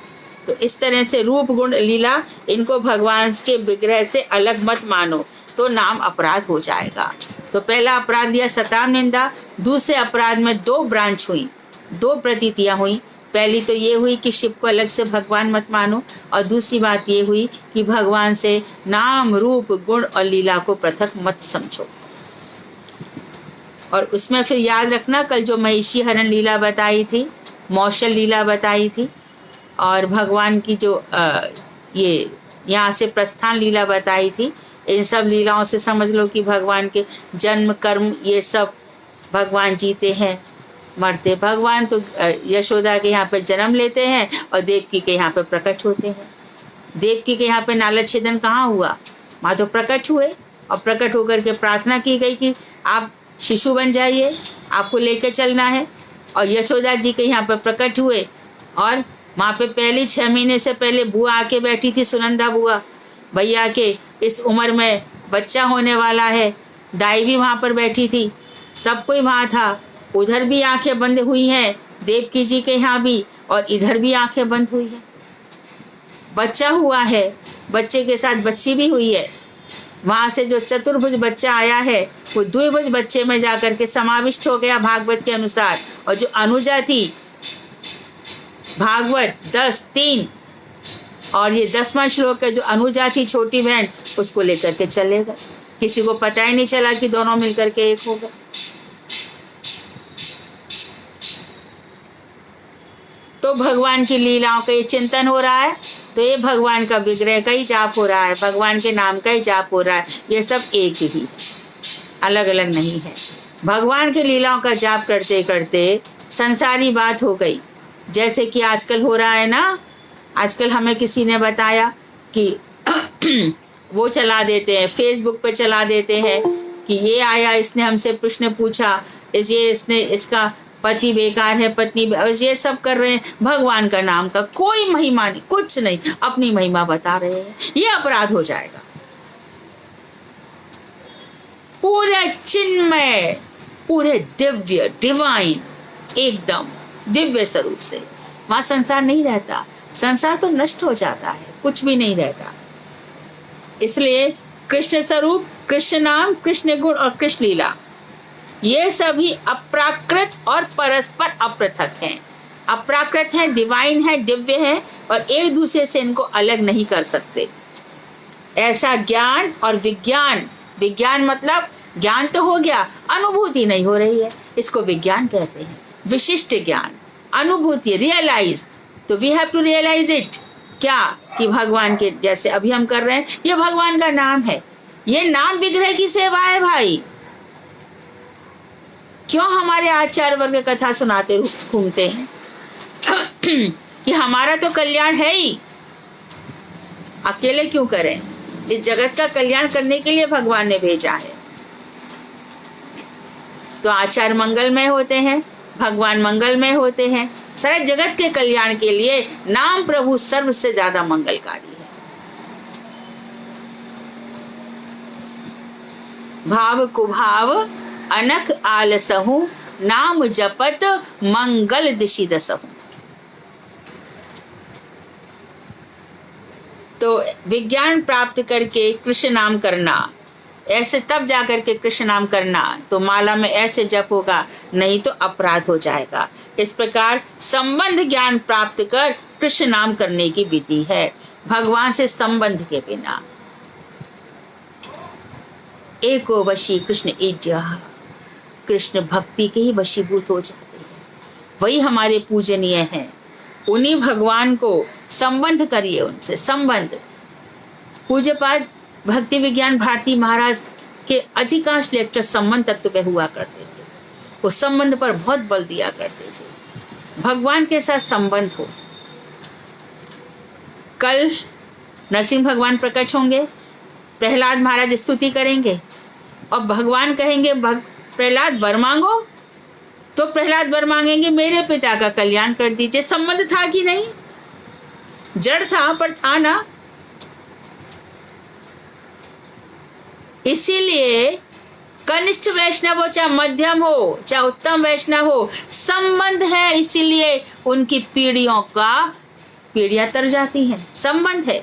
तो इस तरह से रूप, गुण, लीला, इनको भगवान के विग्रह से अलग मत मानो, तो नाम अपराध हो जाएगा। तो पहला अपराध दिया सताम निंदा। दूसरे अपराध में 2 ब्रांच हुई, 2 प्रतीतियां हुई। पहली तो ये हुई कि शिव को अलग से भगवान मत मानो, और दूसरी बात ये हुई कि भगवान से नाम, रूप, गुण और लीला को पृथक मत समझो। और उसमें फिर याद रखना, कल जो महिषी हरण लीला बताई थी, मौशल लीला बताई थी, और भगवान की जो ये यहाँ से प्रस्थान लीला बताई थी, इन सब लीलाओं से समझ लो कि भगवान के जन्म, कर्म, ये सब भगवान जीते हैं, मरते। भगवान तो यशोदा के यहाँ पे जन्म लेते हैं और देवकी के यहाँ पे प्रकट होते हैं। देवकी के यहाँ पे नाला छेदन कहाँ हुआ? वहाँ तो प्रकट हुए, और प्रकट होकर के प्रार्थना की गई कि आप शिशु बन जाइए, आपको लेकर चलना है। और यशोदा जी के यहाँ पे प्रकट हुए, और वहाँ पे पहली 6 महीने से पहले बुआ आके बैठी थी, सुनंदा बुआ, भैया के इस उम्र में बच्चा होने वाला है। दाई भी वहाँ पर बैठी थी, सब कोई वहाँ था। उधर भी आंखें बंद हुई हैं, देवकी जी के यहाँ भी, और इधर भी आंखें बंद हुई हैं। बच्चा हुआ है, बच्चे के साथ बच्ची भी हुई है। वहाँ से जो चतुर्भुज बच्चा आया है वो द्विभुज बच्चे में जाकर के समाविष्ट हो गया भागवत के अनुसार। और जो अनुजा थी, भागवत 10:3 और ये 10वां श्लोक का जो अनुजा थी छोटी बहन, उसको लेकर के चले गए। किसी को पता ही नहीं चला कि दोनों मिलकर के एक हो गए। तो भगवान की लीलाओं का ये चिंतन हो रहा है, तो ये भगवान का विग्रह का ही जाप हो रहा है, भगवान के नाम का ही जाप हो रहा है। ये सब एक ही, अलग अलग नहीं है। भगवान के लीलाओं का जाप करते करते संसारी बात हो गई, जैसे कि आजकल हो रहा है ना। आजकल हमें किसी ने बताया कि वो चला देते हैं, फेसबुक पे चला देते हैं कि ये आया, इसने हमसे प्रश्न पूछा, इसने इसका पति बेकार है, पत्नी ये सब कर रहे हैं, भगवान का नाम का कोई महिमा नहीं, कुछ नहीं, अपनी महिमा बता रहे हैं, ये अपराध हो जाएगा। पूरे चिन्मय, पूरे दिव्य, डिवाइन, एकदम दिव्य स्वरूप से वहां संसार नहीं रहता। संसार तो नष्ट हो जाता है, कुछ भी नहीं रहता। इसलिए कृष्ण स्वरूप, कृष्ण नाम, कृष्ण गुण और कृष्ण लीला, ये सभी अप्राकृत और परस्पर अपृथक हैं। अप्राकृत है, डिवाइन है, दिव्य है, और एक दूसरे से इनको अलग नहीं कर सकते। ऐसा ज्ञान और विज्ञान, विज्ञान मतलब ज्ञान तो हो गया, अनुभूति नहीं हो रही है, इसको विज्ञान कहते हैं। विशिष्ट ज्ञान, अनुभूति, रियलाइज, तो we have to realise it. क्या कि भगवान के जैसे अभी हम कर रहे हैं, ये भगवान का नाम है, ये नाम विग्रह की सेवा है भाई। क्यों हमारे आचार्य वर्ग कथा सुनाते घूमते हैं कि हमारा तो कल्याण है ही, अकेले क्यों करें? इस जगत का कल्याण करने के लिए भगवान ने भेजा है। तो आचार्य मंगलमय होते हैं, भगवान मंगलमय होते हैं, सारे जगत के कल्याण के लिए नाम प्रभु सर्व से ज्यादा मंगलकारी है। भाव कुभाव अनक आलसहु, नाम जपत मंगल दिशि दसहु। तो विज्ञान प्राप्त करके कृष्ण नाम करना, ऐसे तब जाकर के कृष्ण नाम करना, तो माला में ऐसे जप होगा, नहीं तो अपराध हो जाएगा। इस प्रकार संबंध ज्ञान प्राप्त कर कृष्ण नाम करने की विधि है, भगवान से संबंध के बिना। एको वशी कृष्ण इज्जह, कृष्ण भक्ति के ही वशीभूत हो जाते हैं, वही हमारे पूजनीय हैं। उन्हीं भगवान को संबंध करिए, उनसे संबंध। पूज्यपाद भक्ति विज्ञान भारती महाराज के अधिकांश लेक्चर संबंध तत्व पे हुआ करते थे, वो संबंध पर बहुत बल दिया करते थे। भगवान के साथ संबंध हो। कल नरसिंह भगवान प्रकट होंगे, प्रहलाद महाराज स्तुति करेंगे और भगवान कहेंगे प्रहलाद वर मांगो, तो प्रहलाद वर मांगेंगे मेरे पिता का कल्याण कर दीजिए। संबंध था कि नहीं? जड़ था पर था ना। इसीलिए कनिष्ठ वैष्णव हो चाहे मध्यम हो चाहे उत्तम वैष्णव हो, संबंध है, इसीलिए उनकी पीढ़ियां तर जाती हैं, संबंध है।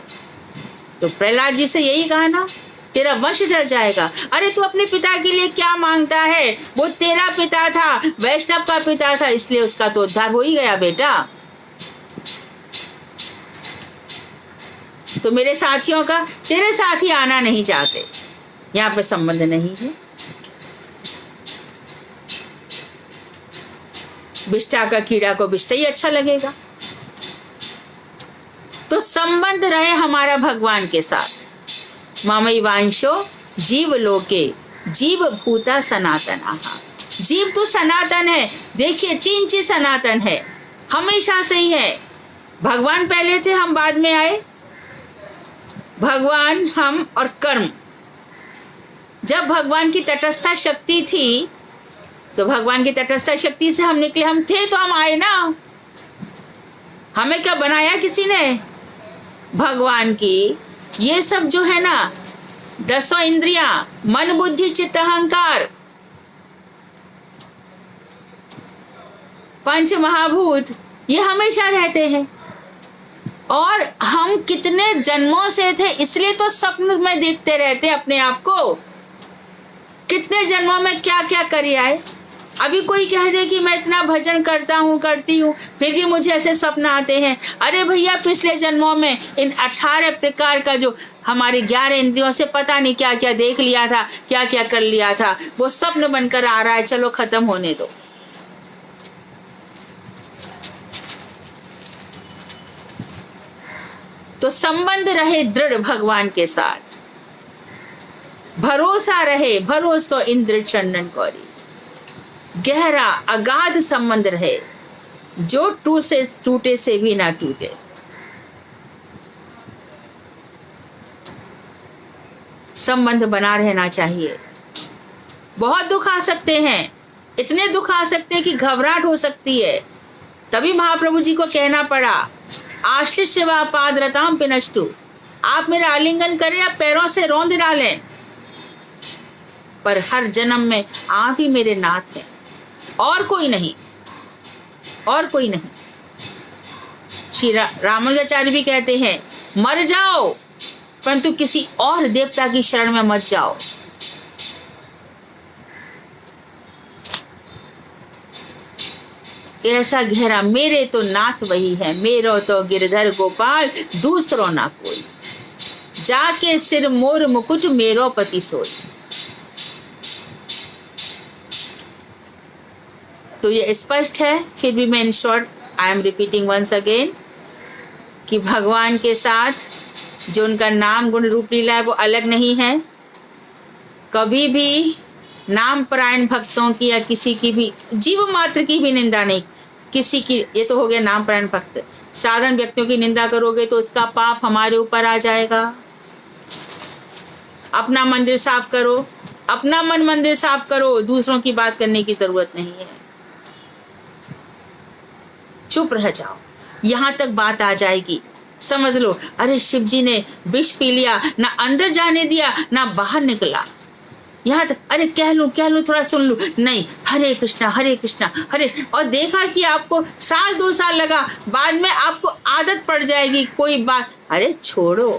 तो प्रहलाद जी से यही कहा ना, तेरा वंश डर जाएगा। अरे तू अपने पिता के लिए क्या मांगता है? वो तेरा पिता था, वैष्णव का पिता था, इसलिए उसका तो उद्धार हो ही गया बेटा। तो मेरे साथियों का तेरे साथ ही आना नहीं चाहते, यहाँ पे संबंध नहीं है। बिष्टा का कीड़ा को बिष्टा ही अच्छा लगेगा। तो संबंध रहे हमारा भगवान के साथ। मामई वांशो जीव लोके जीव भूता सनातन। जीव तो सनातन है। देखिए 3 चीज सनातन है, हमेशा से ही है। भगवान पहले थे, हम बाद में आए। भगवान, हम और कर्म। जब भगवान की तटस्था शक्ति थी, तो भगवान की तटस्था शक्ति से हम निकले, हम थे तो हम आए ना। हमें क्या बनाया किसी ने? भगवान की ये सब जो है ना, 10 इंद्रियां, मन बुद्धि चित्त अहंकार, 5 महाभूत, ये हमेशा रहते हैं। और हम कितने जन्मों से थे, इसलिए तो स्वप्न में देखते रहते अपने आप को। कितने जन्मों में क्या क्या कर आए। अभी कोई कह दे कि मैं इतना भजन करता हूँ, करती हूँ, फिर भी मुझे ऐसे स्वप्न आते हैं। अरे भैया, पिछले जन्मों में इन 18 प्रकार का जो हमारे 11 इंद्रियों से पता नहीं क्या क्या देख लिया था, क्या क्या कर लिया था, वो स्वप्न बनकर आ रहा है। चलो खत्म होने दो। तो संबंध रहे दृढ़ भगवान के साथ, भरोसा रहे, भरोसा इंद्र चंदन कौरी, गहरा अगाध संबंध रहे, जो टूटे से भी ना टूटे। संबंध बना रहना चाहिए। बहुत दुख आ सकते हैं, इतने दुख आ सकते हैं कि घबराहट हो सकती है। तभी महाप्रभु जी को कहना पड़ा, आश्लिष्य व पादरताम पिनष्टु, आप मेरा आलिंगन करें या पैरों से रौंद डालें, पर हर जन्म में आप ही मेरे नाथ हैं, और कोई नहीं, और कोई नहीं। श्री रामानुजाचार्य भी कहते हैं, मर जाओ परंतु किसी और देवता की शरण में मत जाओ। ऐसा गहरा, मेरे तो नाथ वही है, मेरो तो गिरधर गोपाल, दूसरो ना कोई, जाके सिर मोर मुकुट मेरो पति सोई। तो ये स्पष्ट है, फिर भी मैं in short I am repeating once again, कि भगवान के साथ जो उनका नाम गुण रूप लीला है वो अलग नहीं है। कभी भी नाम परायण भक्तों की या किसी की भी, जीव मात्र की भी निंदा नहीं, किसी की, ये तो हो गया नाम परायण भक्त। साधारण व्यक्तियों की निंदा करोगे तो उसका पाप हमारे ऊपर आ जाएगा। अपना मंदिर साफ करो, अपना मन मंदिर साफ करो, दूसरों की बात करने की जरूरत नहीं है। चुप रह जाओ, यहां तक बात आ जाएगी, समझ लो अरे शिव जी ने विष पी लिया, ना अंदर जाने दिया ना बाहर निकला, यहाँ तक अरे कह लूं थोड़ा सुन लूं, नहीं, हरे कृष्णा हरे, और देखा कि आपको साल 2 साल लगा, बाद में आपको आदत पड़ जाएगी कोई बात, अरे छोड़ो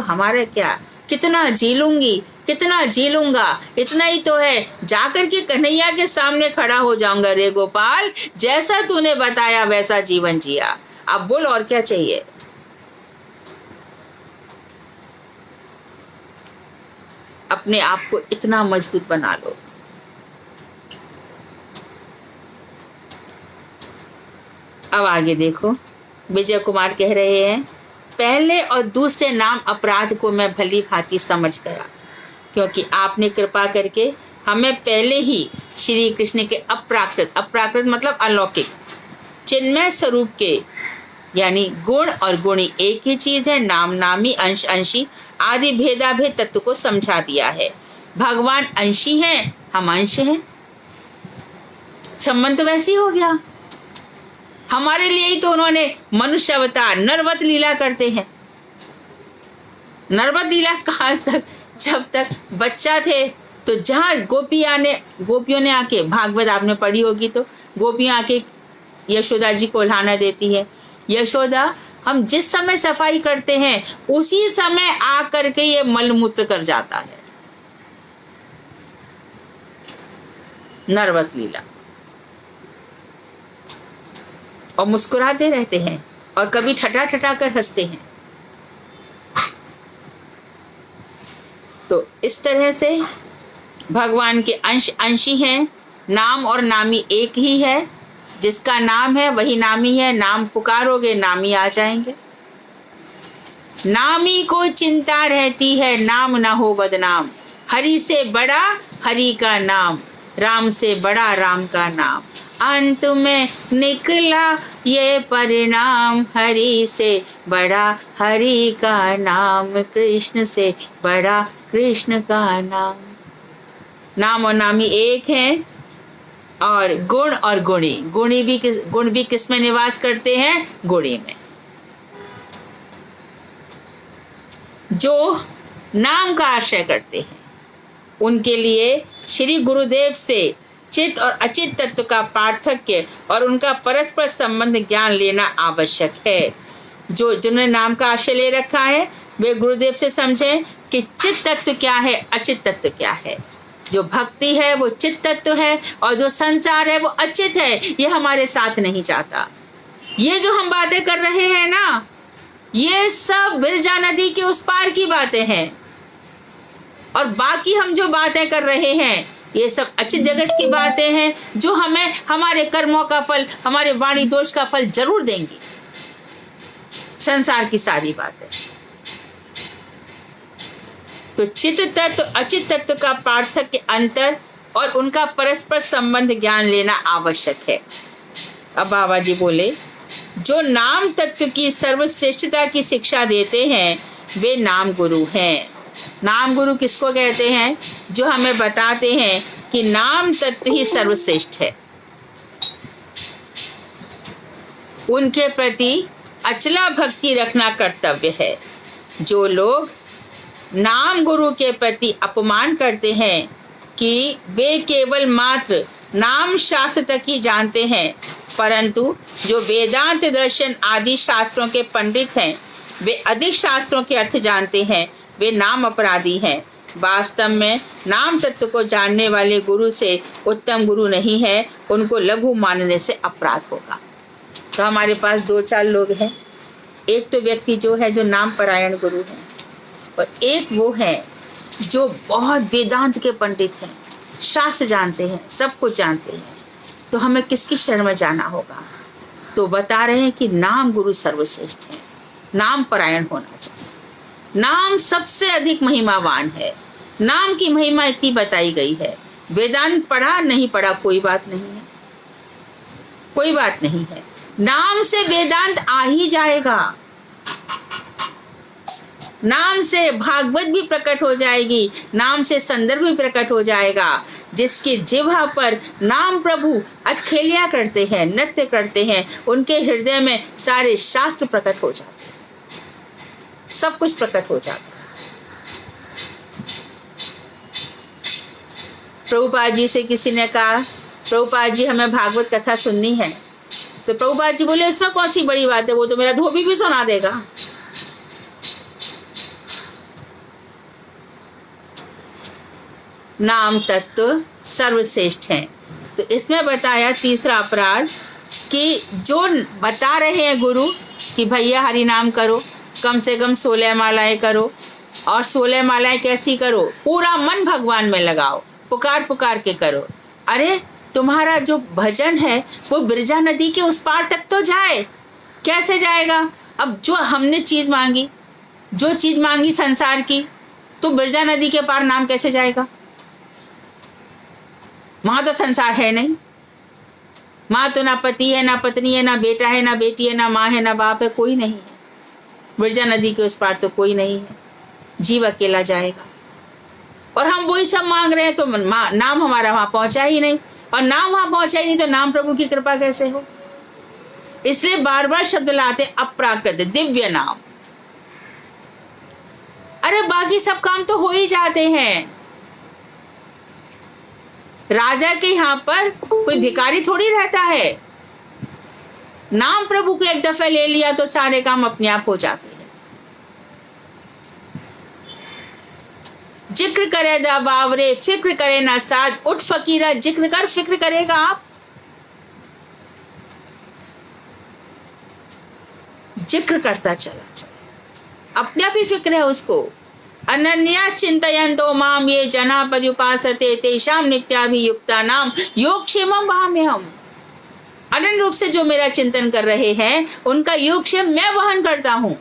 हमारे क्या, कितना जी लूंगी, कितना जी लूंगा, इतना ही तो है, जाकर के कन्हैया के सामने खड़ा हो जाऊंगा, रे गोपाल जैसा तूने बताया वैसा जीवन जिया, अब बोल और क्या चाहिए। अपने आप को इतना मजबूत बना लो। अब आगे देखो, विजय कुमार कह रहे हैं, पहले और दूसरे नाम अपराध को मैं भली भांति समझ गया, क्योंकि आपने कृपा करके हमें पहले ही श्री कृष्ण के अप्राकृत मतलब अलौकिक चिन्मय स्वरूप के, यानी गुण और गुणी एक ही चीज है, नाम नामी अंश अंशी आदि भेदाभेद तत्व को समझा दिया है। भगवान अंशी हैं, हम अंश हैं, संबंध तो वैसे ही हो गया। हमारे लिए ही तो उन्होंने मनुष्य अवतार नरवत लीला करते हैं। नरवत लीला कहाँ तक, जब तक बच्चा थे तो जहाँ गोपियों ने आके, भागवत आपने पढ़ी होगी तो गोपियां आके यशोदा जी को उल्हाना देती है, यशोदा हम जिस समय सफाई करते हैं उसी समय आकर के ये मलमूत्र कर जाता है। नरवत लीला, और मुस्कुराते रहते हैं और कभी ठटा कर हंसते हैं। तो इस तरह से भगवान के अंशी हैं, नाम और नामी एक ही है, जिसका नाम है वही नामी है, नाम पुकारोगे नामी आ जाएंगे। नामी को चिंता रहती है नाम ना हो बदनाम, हरि से बड़ा हरि का नाम, राम से बड़ा राम का नाम, अंत में निकला ये परिणाम, हरि से बड़ा हरि का नाम, कृष्ण से बड़ा कृष्ण का नाम। नाम और नामी एक हैं, और गुण और गुण भी किस में निवास करते हैं, गुणी में। जो नाम का आश्रय करते हैं उनके लिए श्री गुरुदेव से चित और अचित तत्व का पार्थक्य और उनका परस्पर संबंध ज्ञान लेना आवश्यक है। जिन्होंने नाम का आश्रय ले रखा है वे गुरुदेव से समझें कि चित तत्व क्या है, अचित तत्व क्या है। जो भक्ति है वो चित तत्व है, और जो संसार है वो अचित है, ये हमारे साथ नहीं जाता। ये जो हम बातें कर रहे हैं ना, ये सब बिरजा नदी के उस पार की बातें हैं, और बाकी हम जो बातें कर रहे हैं ये सब अचित जगत की बातें हैं, जो हमें हमारे कर्मों का फल, हमारे वाणी दोष का फल जरूर देंगी। संसार की सारी बातें। तो चित तत्व अचित तत्व का पार्थक्य, अंतर और उनका परस्पर संबंध ज्ञान लेना आवश्यक है। अब बाबा जी बोले, जो नाम तत्व की सर्वश्रेष्ठता की शिक्षा देते हैं वे नाम गुरु हैं। नाम गुरु किसको कहते हैं? जो हमें बताते हैं कि नाम तत्व ही सर्वश्रेष्ठ है। उनके प्रति अचला भक्ति रखना कर्तव्य है। जो लोग नाम गुरु के प्रति अपमान करते हैं कि वे केवल मात्र नाम शास्त्र तक ही जानते हैं, परंतु जो वेदांत दर्शन आदि शास्त्रों के पंडित हैं वे अधिक शास्त्रों के अर्थ जानते हैं, वे नाम अपराधी हैं। वास्तव में नाम तत्व को जानने वाले गुरु से उत्तम गुरु नहीं है, उनको लघु मानने से अपराध होगा। तो हमारे पास 2-4 लोग हैं। एक तो व्यक्ति जो है जो नाम परायण गुरु है, और एक वो है जो बहुत वेदांत के पंडित हैं, शास्त्र जानते हैं, सब कुछ जानते हैं। तो हमें किसकी शरण में जाना होगा? तो बता रहे हैं कि नाम गुरु सर्वश्रेष्ठ है, नाम परायण होना चाहिए। नाम सबसे अधिक महिमावान है। नाम की महिमा इतनी बताई गई है। वेदांत पढ़ा नहीं पढ़ा कोई बात नहीं है, कोई बात नहीं है। नाम से वेदांत आ ही जाएगा। नाम से भागवत भी प्रकट हो जाएगी, नाम से संदर्भ भी प्रकट हो जाएगा। जिसकी जिह्वा पर नाम प्रभु अटखेलिया करते हैं, नृत्य करते हैं, उनके हृदय में सारे शास्त्र प्रकट हो जाते हैं, सब कुछ प्रकट हो जाता है। प्रभुपाद जी से किसी ने कहा, प्रभुपाद जी हमें भागवत कथा सुननी है। तो प्रभुपाद जी बोले इसमें कौन सी बड़ी बात है, वो तो मेरा धोबी भी सुना देगा। नाम तत्व सर्वश्रेष्ठ है। तो इसमें बताया तीसरा अपराध कि जो बता रहे हैं गुरु कि भैया हरि नाम करो, कम से कम 16 मालाएं करो, और 16 मालाएं कैसी करो? पूरा मन भगवान में लगाओ, पुकार पुकार के करो। अरे तुम्हारा जो भजन है वो बिरजा नदी के उस पार तक तो जाए। कैसे जाएगा? अब जो हमने चीज मांगी, जो चीज मांगी संसार की, तो बिरजा नदी के पार नाम कैसे जाएगा? वहां तो संसार है नहीं, वहां तो ना पति है, ना पत्नी है, ना बेटा है, ना बेटी है, ना माँ है, ना बाप है, कोई नहीं है। बिरजा नदी के उस पार तो कोई नहीं है, जीव अकेला जाएगा। और हम वही सब मांग रहे हैं, तो नाम हमारा वहां पहुंचा ही नहीं, और नाम वहां पहुंचा ही नहीं तो नाम प्रभु की कृपा कैसे हो? इसलिए बार बार शब्द लाते अप्राकृत दिव्य नाम। अरे बाकी सब काम तो हो ही जाते हैं। राजा के यहाँ पर कोई भिखारी थोड़ी रहता है। नाम प्रभु को एक दफा ले लिया तो सारे काम अपने आप हो जाते हैं। जिक्र करे दा बावरे फिक्र करे ना साध, उठ फकीरा जिक्र कर, फिक्र करेगा आप। जिक्र करता चला चला, अपने आप ही फिक्र है उसको। अनन्या चिंतयन्तो माम ये जना पर्युपासते तेषां नित्याभियुक्ता नाम योगक्षेमं वहाम्यहम्। अनन्य रूप से जो मेरा चिंतन कर रहे हैं उनका योगक्षेम मैं वहन करता हूं।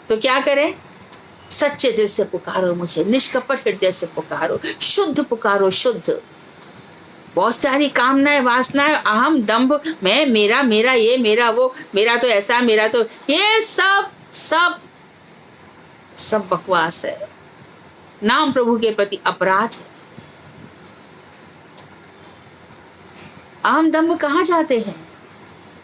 तो क्या करें? सच्चे दिल से पुकारो मुझे, निष्कपट हृदय से पुकारो, शुद्ध पुकारो, शुद्ध। बहुत सारी कामनाएं, वासनाएं, अहम, दंभ, मैं, मेरा, मेरा ये, मेरा वो, मेरा तो ऐसा, मेरा तो ये सब सब सब बकवास है। नाम प्रभु के प्रति अपराध है। अहम दंभ कहाँ जाते हैं?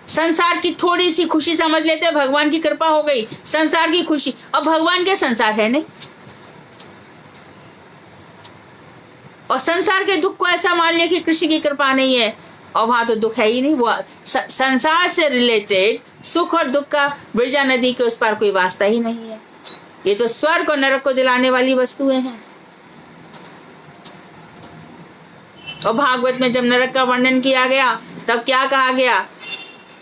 संसार की थोड़ी सी खुशी समझ लेते हैं भगवान की कृपा हो गई, संसार की खुशी। अब भगवान के संसार है नहीं, और संसार के दुख को ऐसा मान लिया कि कृष्ण की कृपा नहीं है, और वहां तो दुख है ही नहीं। वो संसार से रिलेटेड सुख और दुख का बिरजा नदी के उस पार कोई वास्ता ही नहीं है। ये तो स्वर्ग और नरक को दिलाने वाली वस्तुएं हैं। और भागवत में जब नरक का वर्णन किया गया तब क्या कहा गया?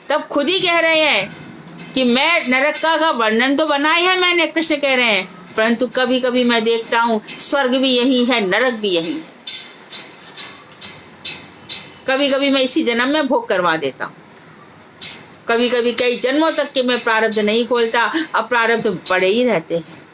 तब खुद ही कह रहे हैं कि मैं नरक का वर्णन तो बनाई है मैंने, कृष्ण कह रहे हैं, परंतु कभी कभी मैं देखता हूं स्वर्ग भी यही है, नरक भी यही है। कभी कभी मैं इसी जन्म में भोग करवा देता हूं, कभी कभी कई जन्मों तक के मैं प्रारब्ध नहीं खोलता, अब प्रारब्ध पड़े ही रहते हैं।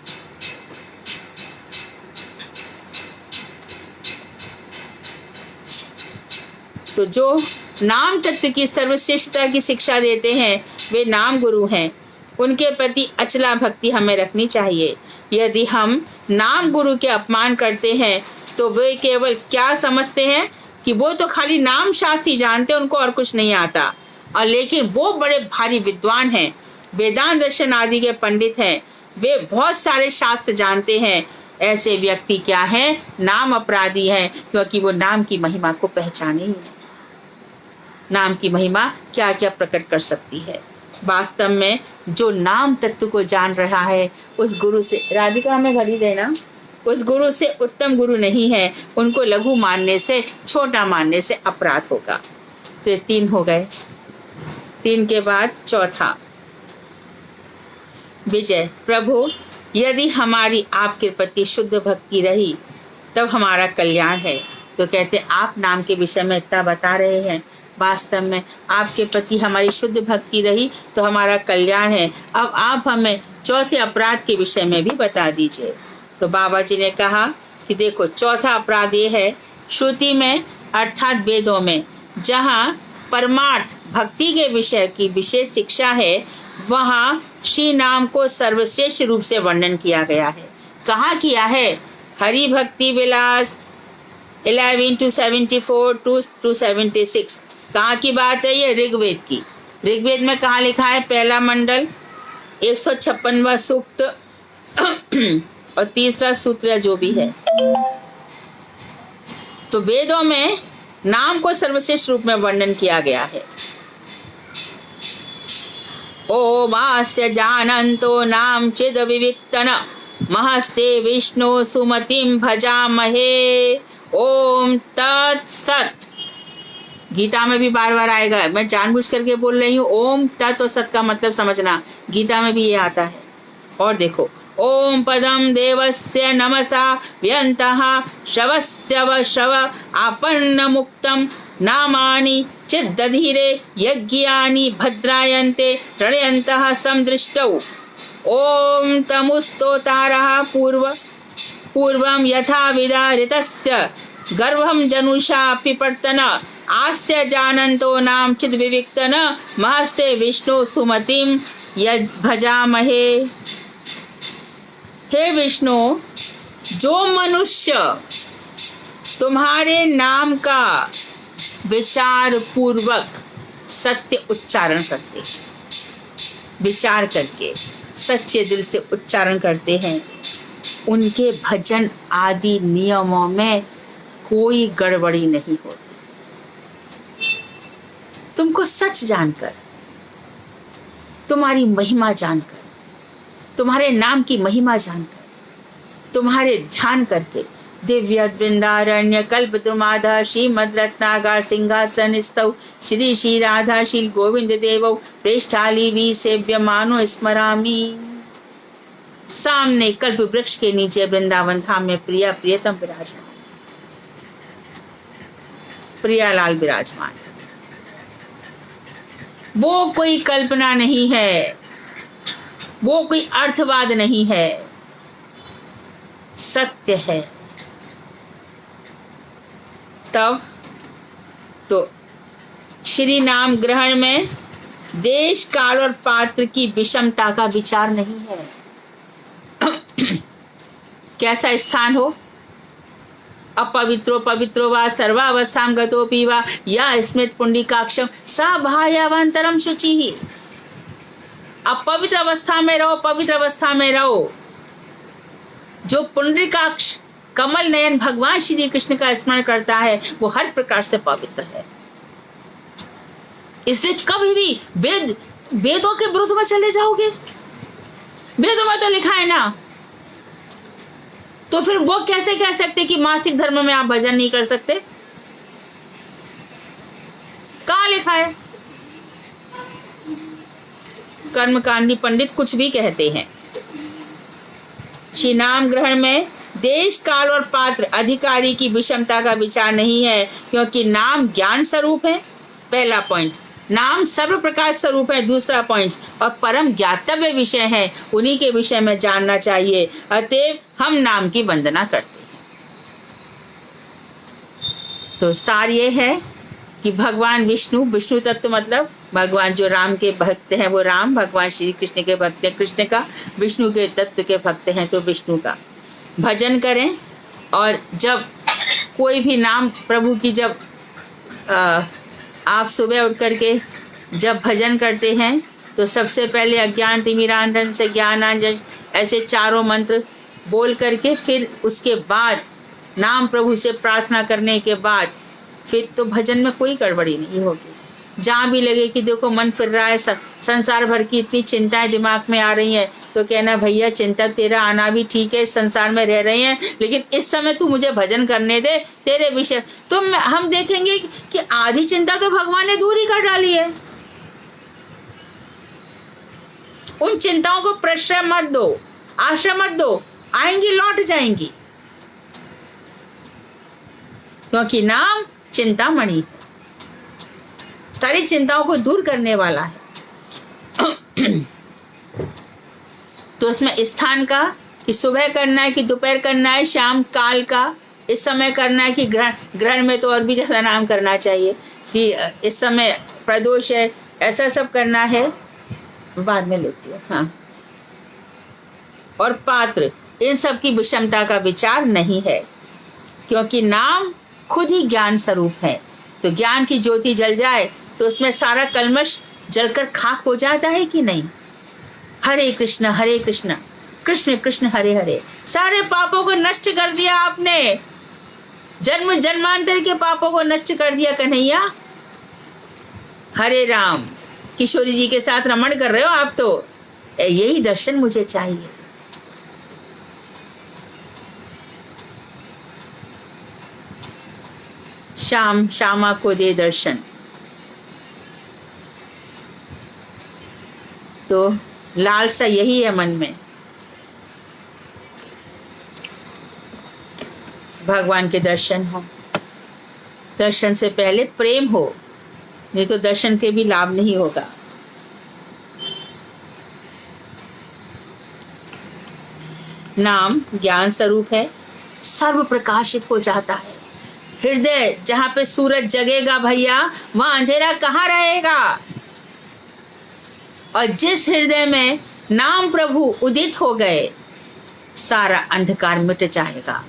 तो जो नाम तत्व की सर्वश्रेष्ठता की शिक्षा देते हैं वे नाम गुरु हैं। उनके प्रति अचला भक्ति हमें रखनी चाहिए। यदि हम नाम गुरु के अपमान करते हैं तो वे केवल क्या समझते हैं कि वो तो खाली नाम शास्त्र जानते हैं, उनको और कुछ नहीं आता, और लेकिन वो बड़े भारी विद्वान हैं, वेदांत दर्शन आदि के पंडित हैं, वे बहुत सारे शास्त्र जानते हैं। ऐसे व्यक्ति क्या है? नाम अपराधी हैं, क्योंकि वो नाम की महिमा को पहचाने ही नहीं। नाम की महिमा क्या क्या प्रकट कर सकती है। वास्तव में जो नाम तत्व को जान रहा है उस गुरु से, राधिका हमें घड़ी देना, उस गुरु से उत्तम गुरु नहीं है। उनको लघु मानने से, छोटा मानने से अपराध होगा। तो ये 3 हो गए। 3 के बाद चौथा विजय। प्रभु, यदि हमारी आपके प्रति शुद्ध भक्ति रही तब हमारा कल्याण है। तो कहते आप नाम के विषय में इतना बता रहे हैं, वास्तव में आपके प्रति हमारी शुद्ध भक्ति रही तो हमारा कल्याण है। अब आप हमें चौथे अपराध के विषय में भी बता दीजिए। तो बाबा जी ने कहा कि देखो, चौथा अपराध ये है, श्रुति में अर्थात वेदों में जहाँ परमार्थ भक्ति के विषय की विशेष शिक्षा है, वहाँ श्री नाम को सर्वश्रेष्ठ रूप से वर्णन किया गया है। कहाँ किया है? हरि भक्ति विलास 11-74 to 76। कहाँ की बात है ये? ऋग्वेद की। ऋग्वेद में कहाँ लिखा है? पहला मंडल 156वां सूक्त और 3रा सूत्र जो भी है। तो वेदों में नाम को सर्वश्रेष्ठ रूप में वर्णन किया गया है। ओमास्य जानन्तो नाम चिद विविक्तन महस्ते विष्णु सुमतिम भजामहे। ओम तत्सत। गीता में भी बार बार आएगा, मैं जानबूझ करके बोल रही हूँ। ओम तत् और सत का मतलब समझना, गीता में भी ये आता है। और देखो, ओम पदम देवस्य नमसा व्यंतः शवस्य वशव आपन्न मुक्तम नामानि चिद्दधीरे यज्ञानि भद्रायन्ते रणयन्तः समदृष्टौ। ओम तमुस्तोतारः पूर्वं यथा विदारितस्य गर्भं जनुषा पिपर्तन आस्य जानन्तो नाम चिद विविक्तन महस्ते विष्णु सुमतिम भजामहे। हे विष्णु, जो मनुष्य तुम्हारे नाम का विचार पूर्वक सत्य उच्चारण करते, विचार करके सच्चे दिल से उच्चारण करते हैं, उनके भजन आदि नियमों में कोई गड़बड़ी नहीं होती। तुमको सच जानकर, तुम्हारी महिमा जानकर, तुम्हारे नाम की महिमा जानकर, तुम्हारे ध्यान करके दिव्य वृंदारण्य कल्प द्रुमाधा श्रीमद रत्नागार सिंहासन स्तव श्री श्री राधाशील गोविंद देव प्रेष्ठाली वी सेव्य मानो स्मरामी। सामने कल्प वृक्ष के नीचे वृंदावन धाम में प्रिया प्रियतम विराजमान, प्रियालाल विराजमान। वो कोई कल्पना नहीं है, वो कोई अर्थवाद नहीं है, सत्य है। तब तो श्री नाम ग्रहण में देश काल और पात्र की विषमता का विचार नहीं है। कैसा स्थान हो, अपवित्रो पवित्रो वा सर्वावस्थां गतोपि वा या स्मृत पुंडीकाक्षम सा भायावांतरम शुचि। अपवित्र अवस्था में रहो, पवित्र अवस्था में रहो। जो पुंडरीकाक्ष कमल नयन भगवान श्री कृष्ण का स्मरण करता है वो हर प्रकार से पवित्र है। इसलिए कभी भी वेदों के विरुद्ध में चले जाओगे, वेदों में तो लिखा है ना, तो फिर वो कैसे कह सकते कि मासिक धर्म में आप भजन नहीं कर सकते? कहाँ लिखा है? कर्मकांडी पंडित कुछ भी कहते हैं। श्री नाम ग्रहण में देश काल और पात्र अधिकारी की विषमता का विचार नहीं है, क्योंकि नाम ज्ञान स्वरूप है, पहला पॉइंट। नाम सर्व प्रकाश स्वरूप है, दूसरा पॉइंट। और परम ज्ञातव्य विषय है, उन्हीं के विषय में जानना चाहिए। अतएव हम नाम की वंदना करते हैं। तो सार ये है कि भगवान विष्णु, विष्णु तत्व मतलब भगवान जो राम के भक्त हैं वो राम, भगवान श्री कृष्ण के भक्त हैं कृष्ण का, विष्णु के तत्व के भक्त हैं तो विष्णु का। भजन करें, और जब कोई भी नाम प्रभु की, जब आप सुबह उठ करके जब भजन करते हैं तो सबसे पहले अज्ञान तिमिरांधन से ज्ञानांजन ऐसे चारों मंत्र बोल करके, फिर उसके बाद नाम प्रभु से प्रार्थना करने के बाद फिर तो भजन में कोई गड़बड़ी नहीं होगी। जहाँ भी लगे कि देखो मन फिर रहा है, संसार भर की इतनी चिंताएं दिमाग में आ रही हैं, तो कहना भैया चिंता तेरा आना भी ठीक है, संसार में रह रहे हैं, लेकिन इस समय तू मुझे भजन करने दे तेरे विषय। तो हम देखेंगे कि आधी चिंता तो भगवान ने दूर ही कर डाली है। उन चिंताओं को प्रश्रय मत दो, आश्रय मत दो, आएंगी लौट जाएंगी, क्योंकि नाम चिंतामणि है, सारी चिंताओं को दूर करने वाला है। तो उसमें स्थान का कि सुबह करना है कि दोपहर करना है, शाम काल का, इस समय करना है कि ग्रहण में तो और भी ज्यादा नाम करना चाहिए कि इस समय प्रदोष है, ऐसा सब करना है, बाद में लेती हूँ। हाँ, और पात्र, इन सब की विषमता का विचार नहीं है, क्योंकि नाम खुद ही ज्ञान स्वरूप है। तो ज्ञान की ज्योति जल जाए तो उसमें सारा कल्मश जलकर खाक हो जाता है कि नहीं। हरे कृष्ण कृष्ण कृष्ण हरे हरे, सारे पापों को नष्ट कर दिया आपने, जन्म जन्मांतर के पापों को नष्ट कर दिया कन्हैया। हरे राम, किशोरी जी के साथ रमण कर रहे हो आप, तो यही दर्शन मुझे चाहिए। श्याम श्यामा को दे दर्शन। तो लालसा यही है मन में, भगवान के दर्शन हो। दर्शन से पहले प्रेम हो, नहीं तो दर्शन के भी लाभ नहीं होगा। नाम ज्ञान स्वरूप है, सर्व प्रकाशित हो जाता है। हृदय जहां पे सूरज जगेगा भैया, वहां अंधेरा कहाँ रहेगा। और जिस हृदय में नाम प्रभु उदित हो गए, सारा अंधकार मिट जाएगा।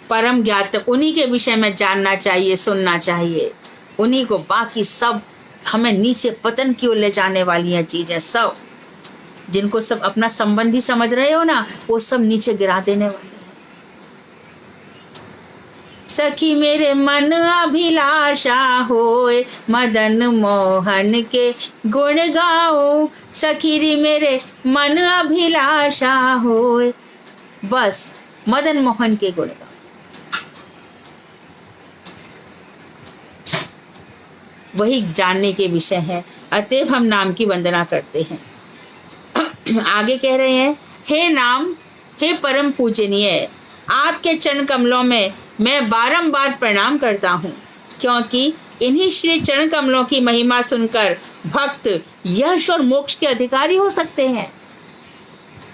परम ज्ञात उन्हीं के विषय में जानना चाहिए, सुनना चाहिए उन्हीं को। बाकी सब हमें नीचे पतन की ओर ले जाने वाली हैं चीजें, सब जिनको सब अपना संबंधी समझ रहे हो ना, वो सब नीचे गिरा देने वाले हैं। सखी मेरे मन अभिलाषा होए, मदन मोहन के गुण गाओ। सखी रे मेरे मन अभिलाषा होए, बस मदन मोहन के गुण गाओ। वही जानने के विषय है, अतएव हम नाम की वंदना करते हैं। आगे कह रहे हैं, हे नाम, हे परम पूजनीय, आपके चरण कमलों में मैं बारंबार प्रणाम करता हूँ, क्योंकि इन्हीं श्री चरण कमलों की महिमा सुनकर भक्त यश और मोक्ष के अधिकारी हो सकते हैं।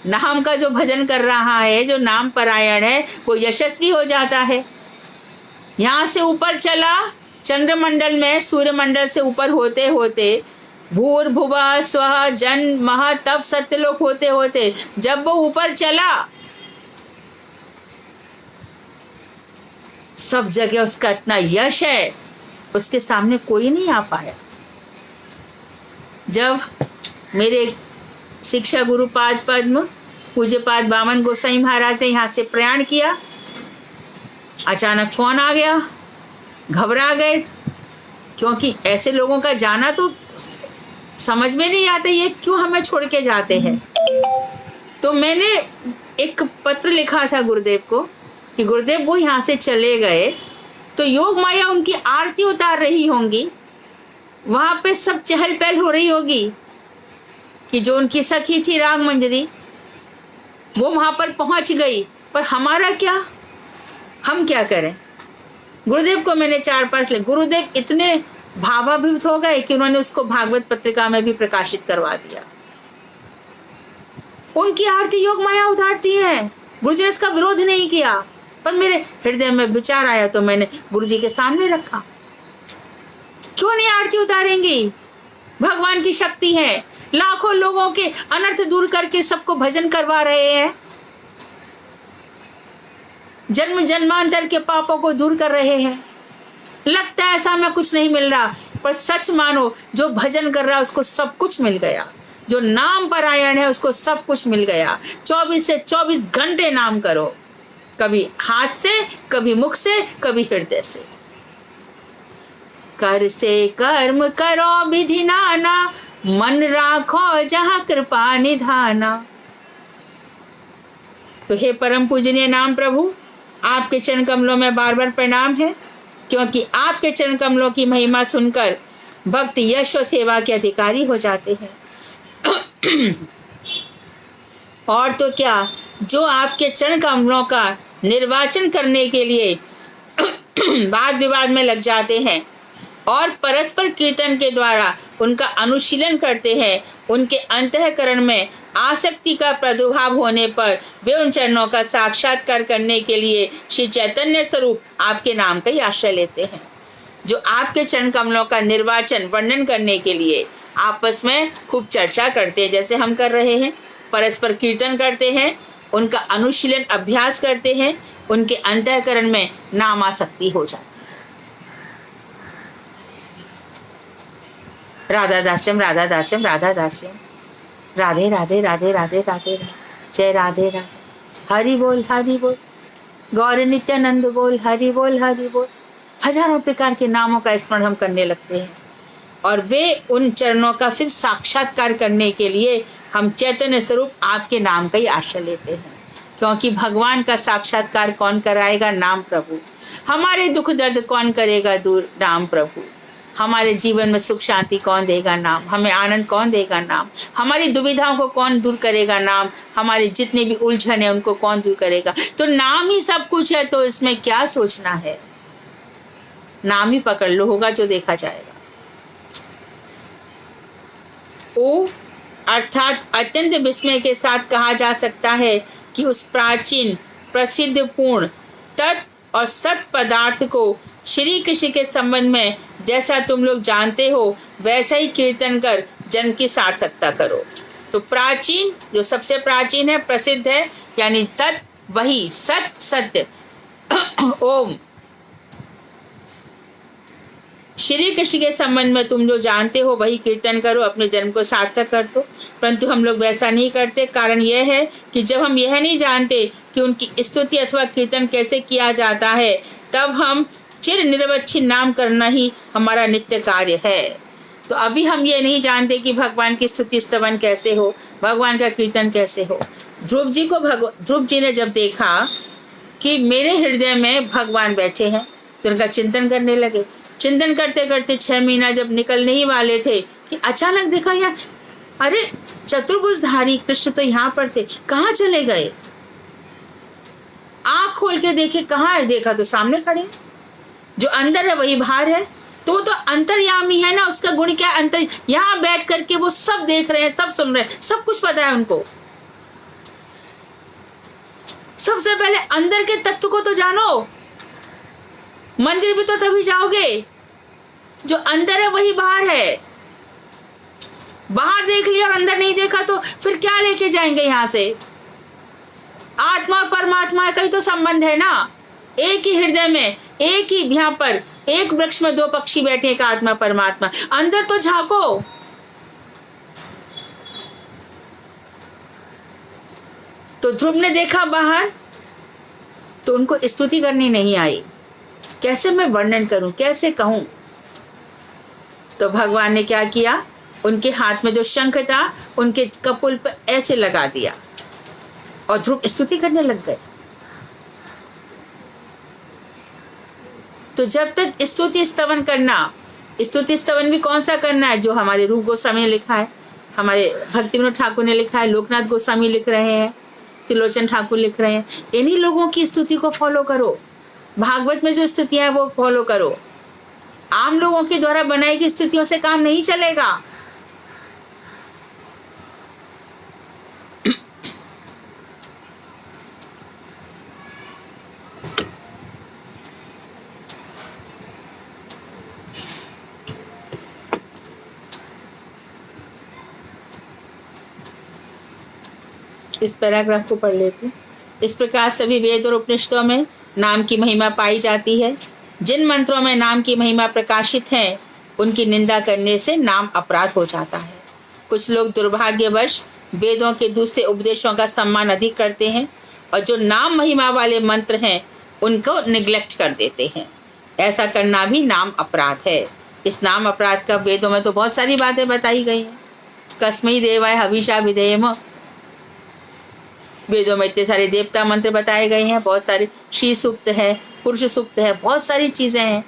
नाम का जो भजन कर रहा है, जो नाम परायण है, वो यशस्वी हो जाता है। यहाँ से ऊपर चला, चंद्रमंडल में सूर्यमंडल से ऊपर होते होते भूर्भुवः स्वः जन मह तब सत्यलोक होते होते जब वो ऊपर चला, सब जगह उसका इतना यश है, उसके सामने कोई नहीं आ पाया। जब मेरे शिक्षा गुरुपाद पद्म पूज्यपाद बामन गोसाई महाराज ने यहाँ से प्रयाण किया, अचानक फोन आ गया, घबरा गए, क्योंकि ऐसे लोगों का जाना तो समझ में नहीं आता, ये क्यों हमें छोड़ के जाते हैं। तो मैंने एक पत्र लिखा था गुरुदेव को कि गुरुदेव वो यहाँ से चले गए तो योग माया उनकी आरती उतार रही होंगी, वहां पे सब चहल पहल हो रही होगी कि जो उनकी सखी थी राग मंजरी वो वहां पर पहुंच गई, पर हमारा क्या, हम क्या करें। गुरुदेव को मैंने 4-5 लिखे, गुरुदेव इतने भावाभिभूत हो गए कि उन्होंने उसको भागवत पत्रिका में भी प्रकाशित करवा दिया। उनकी आरती योग माया उतारती है, गुरुजी ने इसका विरोध नहीं किया, पर मेरे हृदय में विचार आया तो मैंने गुरु जी के सामने रखा। क्यों नहीं आरती उतारेंगी? भगवान की शक्ति है, लाखों लोगों के अनर्थ दूर करके सबको भजन करवा रहे हैं, जन्म जन्मांतर के पापों को दूर कर रहे हैं। लगता है ऐसा में कुछ नहीं मिल रहा, पर सच मानो जो भजन कर रहा है उसको सब कुछ मिल गया, जो नाम परायण है उसको सब कुछ मिल गया। 24 से 24 घंटे नाम करो, कभी हाथ से, कभी मुख से, कभी हृदय से। कर से कर्म करो विधि नाना, मन राखो जहां कृपा निधाना। तो हे परम पूजनीय नाम प्रभु, आपके चरण कमलों में बार बार प्रणाम है, क्योंकि आपके चरण कमलों की महिमा सुनकर भक्त यश और सेवा के अधिकारी हो जाते हैं। और तो क्या, जो आपके चरण कमलों का निर्वाचन करने के लिए वाद विवाद में लग जाते हैं और परस्पर कीर्तन के द्वारा उनका अनुशीलन करते हैं, उनके अंतःकरण में आसक्ति का प्रादुर्भाव होने पर वे उन चरणों का साक्षात्कार करने के लिए श्री चैतन्य स्वरूप आपके नाम का ही आश्रय लेते हैं। जो आपके चरण कमलों का निर्वाचन वर्णन करने के लिए आपस में खूब चर्चा करते हैं, जैसे हम कर रहे हैं, परस्पर कीर्तन करते हैं, उनका अनुशीलन अभ्यास करते हैं, उनके अंतःकरण में नामासक्ति हो जाती है। राधा दास्यम राधा दास्यम राधा दास्यम, राधे राधे राधे राधे राधे, जय राधे राधे। हरि बोल हरि बोल, गौर नित्यानंद बोल, हरि बोल हरि बोल। हजारों प्रकार के नामों का स्मरण हम करने लगते हैं और वे उन चरणों का फिर साक्षात्कार करने के लिए हम चैतन्य स्वरूप आपके नाम का ही आश्रय लेते हैं, क्योंकि भगवान का साक्षात्कार कौन कराएगा? नाम प्रभु। हमारे दुख दर्द कौन करेगा दूर? नाम प्रभु। हमारे जीवन में सुख शांति कौन देगा? नाम। हमें आनंद कौन देगा? नाम। हमारी दुविधाओं को कौन दूर करेगा? नाम। हमारी जितनी भी उलझन है उनको कौन दूर करेगा? तो नाम ही सब कुछ है, तो इसमें क्या सोचना है? नाम ही पकड़ लो, होगा जो देखा जाएगा। ओ अर्थात अत्यंत विस्मय के साथ कहा जा सकता है कि उस प्राचीन प्रसिद्ध पूर्ण तत्व और सत पदार्थ को श्री कृष्ण के संबंध में जैसा तुम लोग जानते हो वैसा ही कीर्तन कर जन्म की सार्थकता करो। तो प्राचीन, जो सबसे प्राचीन है, प्रसिद्ध है, यानी तत्व वही सत सत्य ओम, श्री कृष्ण के संबंध में तुम जो जानते हो वही कीर्तन करो, अपने जन्म को सार्थक कर दो। परंतु हम लोग वैसा नहीं करते। कारण यह है कि जब हम यह नहीं जानते कि उनकी स्तुति अथवा कीर्तन कैसे किया जाता है, तब हम चिर निरवच्छिन्न नाम करना ही हमारा नित्य कार्य है। तो अभी हम ये नहीं जानते कि भगवान की स्तुति स्तवन कैसे हो, भगवान का कीर्तन कैसे हो। ध्रुव जी ने जब देखा कि मेरे हृदय में भगवान बैठे हैं तो उनका चिंतन करने लगे। चिंतन करते करते 6 महीना जब निकलने ही वाले थे कि अचानक देखा यार, अरे चतुर्भुजधारी कृष्ण तो यहाँ पर थे, कहाँ चले गए? आँख खोल के देखे, कहाँ है? देखा तो सामने खड़े। जो अंदर है वही बाहर है, तो वो तो अंतर्यामी है ना, उसका गुण क्या? अंतर। यहाँ बैठ करके वो सब देख रहे हैं, सब सुन रहे हैं, सब कुछ पता है उनको। सबसे पहले अंदर के तत्व को तो जानो, मंदिर भी तो तभी जाओगे। जो अंदर है वही बाहर है। बाहर देख लिया और अंदर नहीं देखा तो फिर क्या लेके जाएंगे यहाँ से? आत्मा और परमात्मा का ही तो संबंध है ना। एक ही हृदय में, एक ही यहाँ पर एक वृक्ष में 2 पक्षी बैठे, एक आत्मा परमात्मा। अंदर तो झांको। तो ध्रुव ने देखा बाहर, तो उनको स्तुति करनी नहीं आई। कैसे मैं वर्णन करूं, कैसे कहूं? तो भगवान ने क्या किया? उनके हाथ में जो शंख था उनके कपोल पर ऐसे लगा दिया और ध्रुव स्तुति करने लग गए। तो जब तक स्तुति स्तवन करना, स्तुति स्तवन भी कौन सा करना है? जो हमारे रूप गोस्वामी ने लिखा है, हमारे भक्ति विनोद ठाकुर ने लिखा है, लोकनाथ गोस्वामी लिख रहे हैं, त्रिलोचन ठाकुर लिख रहे हैं। इन्हीं लोगों की स्तुति को फॉलो करो। भागवत में जो स्तुतियां है वो फॉलो करो। आम लोगों के द्वारा बनाई गई स्तुतियों से काम नहीं चलेगा। इस पैराग्राफ को पढ़ लेते हैं। इस प्रकार सभी वेद और उपनिषदों में नाम की महिमा पाई जाती है। जिन मंत्रों में नाम की महिमा प्रकाशित है उनकी निंदा करने से नाम अपराध हो जाता है। कुछ लोग दुर्भाग्यवश वेदों के दूसरे उपदेशों का सम्मान अधिक करते हैं और जो नाम महिमा वाले मंत्र हैं उनको निग्लेक्ट कर देते हैं। ऐसा करना भी नाम अपराध है। इस नाम अपराध का वेदों में तो बहुत सारी बातें बताई गई हैं। कस्मै देवाय हविषा विधेम, वेदों में इतने सारे देवता मंत्र बताए गए हैं, बहुत सारे श्री सूक्त है, पुरुष सूक्त है, बहुत सारी चीजें हैं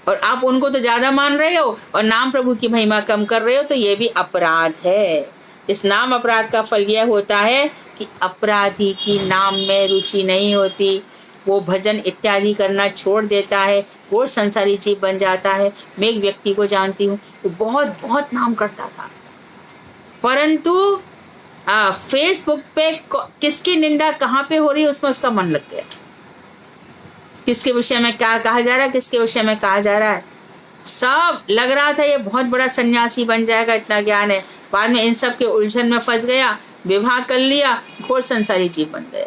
और आप उनको तो ज्यादा मान रहे हो और नाम प्रभु की महिमा कम कर रहे हो, तो ये भी अपराध है। इस नाम अपराध का फल यह होता है कि अपराधी की नाम में रुचि नहीं होती, वो भजन इत्यादि करना छोड़ देता है, वो संसारी जीव बन जाता है। मैं एक व्यक्ति को जानती हूँ, वो बहुत बहुत नाम करता था, परंतु फेसबुक पे किसकी निंदा कहाँ पे हो रही है उसमें उसका मन लग गया। किसके विषय में क्या कहा जा रहा है, किसके विषय में कहा जा रहा है, सब लग रहा था ये बहुत बड़ा सन्यासी बन जाएगा, इतना ज्ञान है। बाद में इन सब के उलझन में फंस गया, विवाह कर लिया, घोर संसारी जीव बन गया।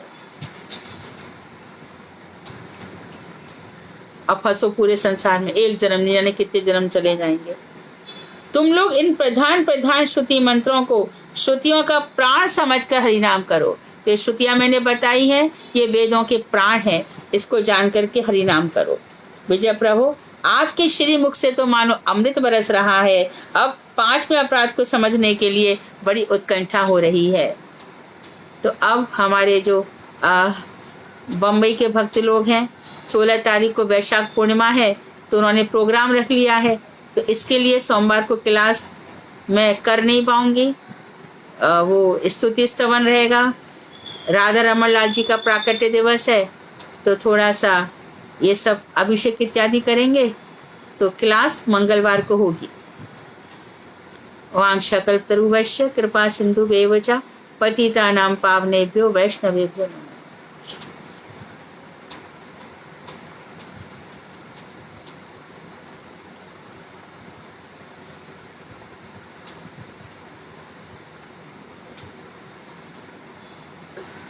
अब फंसो पूरे संसार में, एक जन्म नहीं जाने कितने जन्म चले जाएंगे। तुम लोग इन प्रधान प्रधान श्रुति मंत्रों को श्रुतियों का प्राण समझकर हरिनाम करो। तो श्रुतियां मैंने बताई है, ये वेदों के प्राण है, इसको जान करके हरिनाम करो। विजय प्रभु, आपके श्री मुख से तो मानो अमृत बरस रहा है। अब 5वें अपराध को समझने के लिए बड़ी उत्कंठा हो रही है। तो अब हमारे जो बम्बई के भक्त लोग हैं, 16 तारीख को वैशाख पूर्णिमा है, तो उन्होंने प्रोग्राम रख लिया है। तो इसके लिए सोमवार को क्लास मैं कर नहीं पाऊंगी, वो स्तुति स्तवन रहेगा। राधा रमन लाल जी का प्राकट्य दिवस है, तो थोड़ा सा ये सब अभिषेक इत्यादि करेंगे, तो क्लास मंगलवार को होगी। वांछा कल्पतरुभ्यश्च कृपा सिंधु वेवचा पतितानां पावनेभ्यो वैष्णवेभ्यो नमः।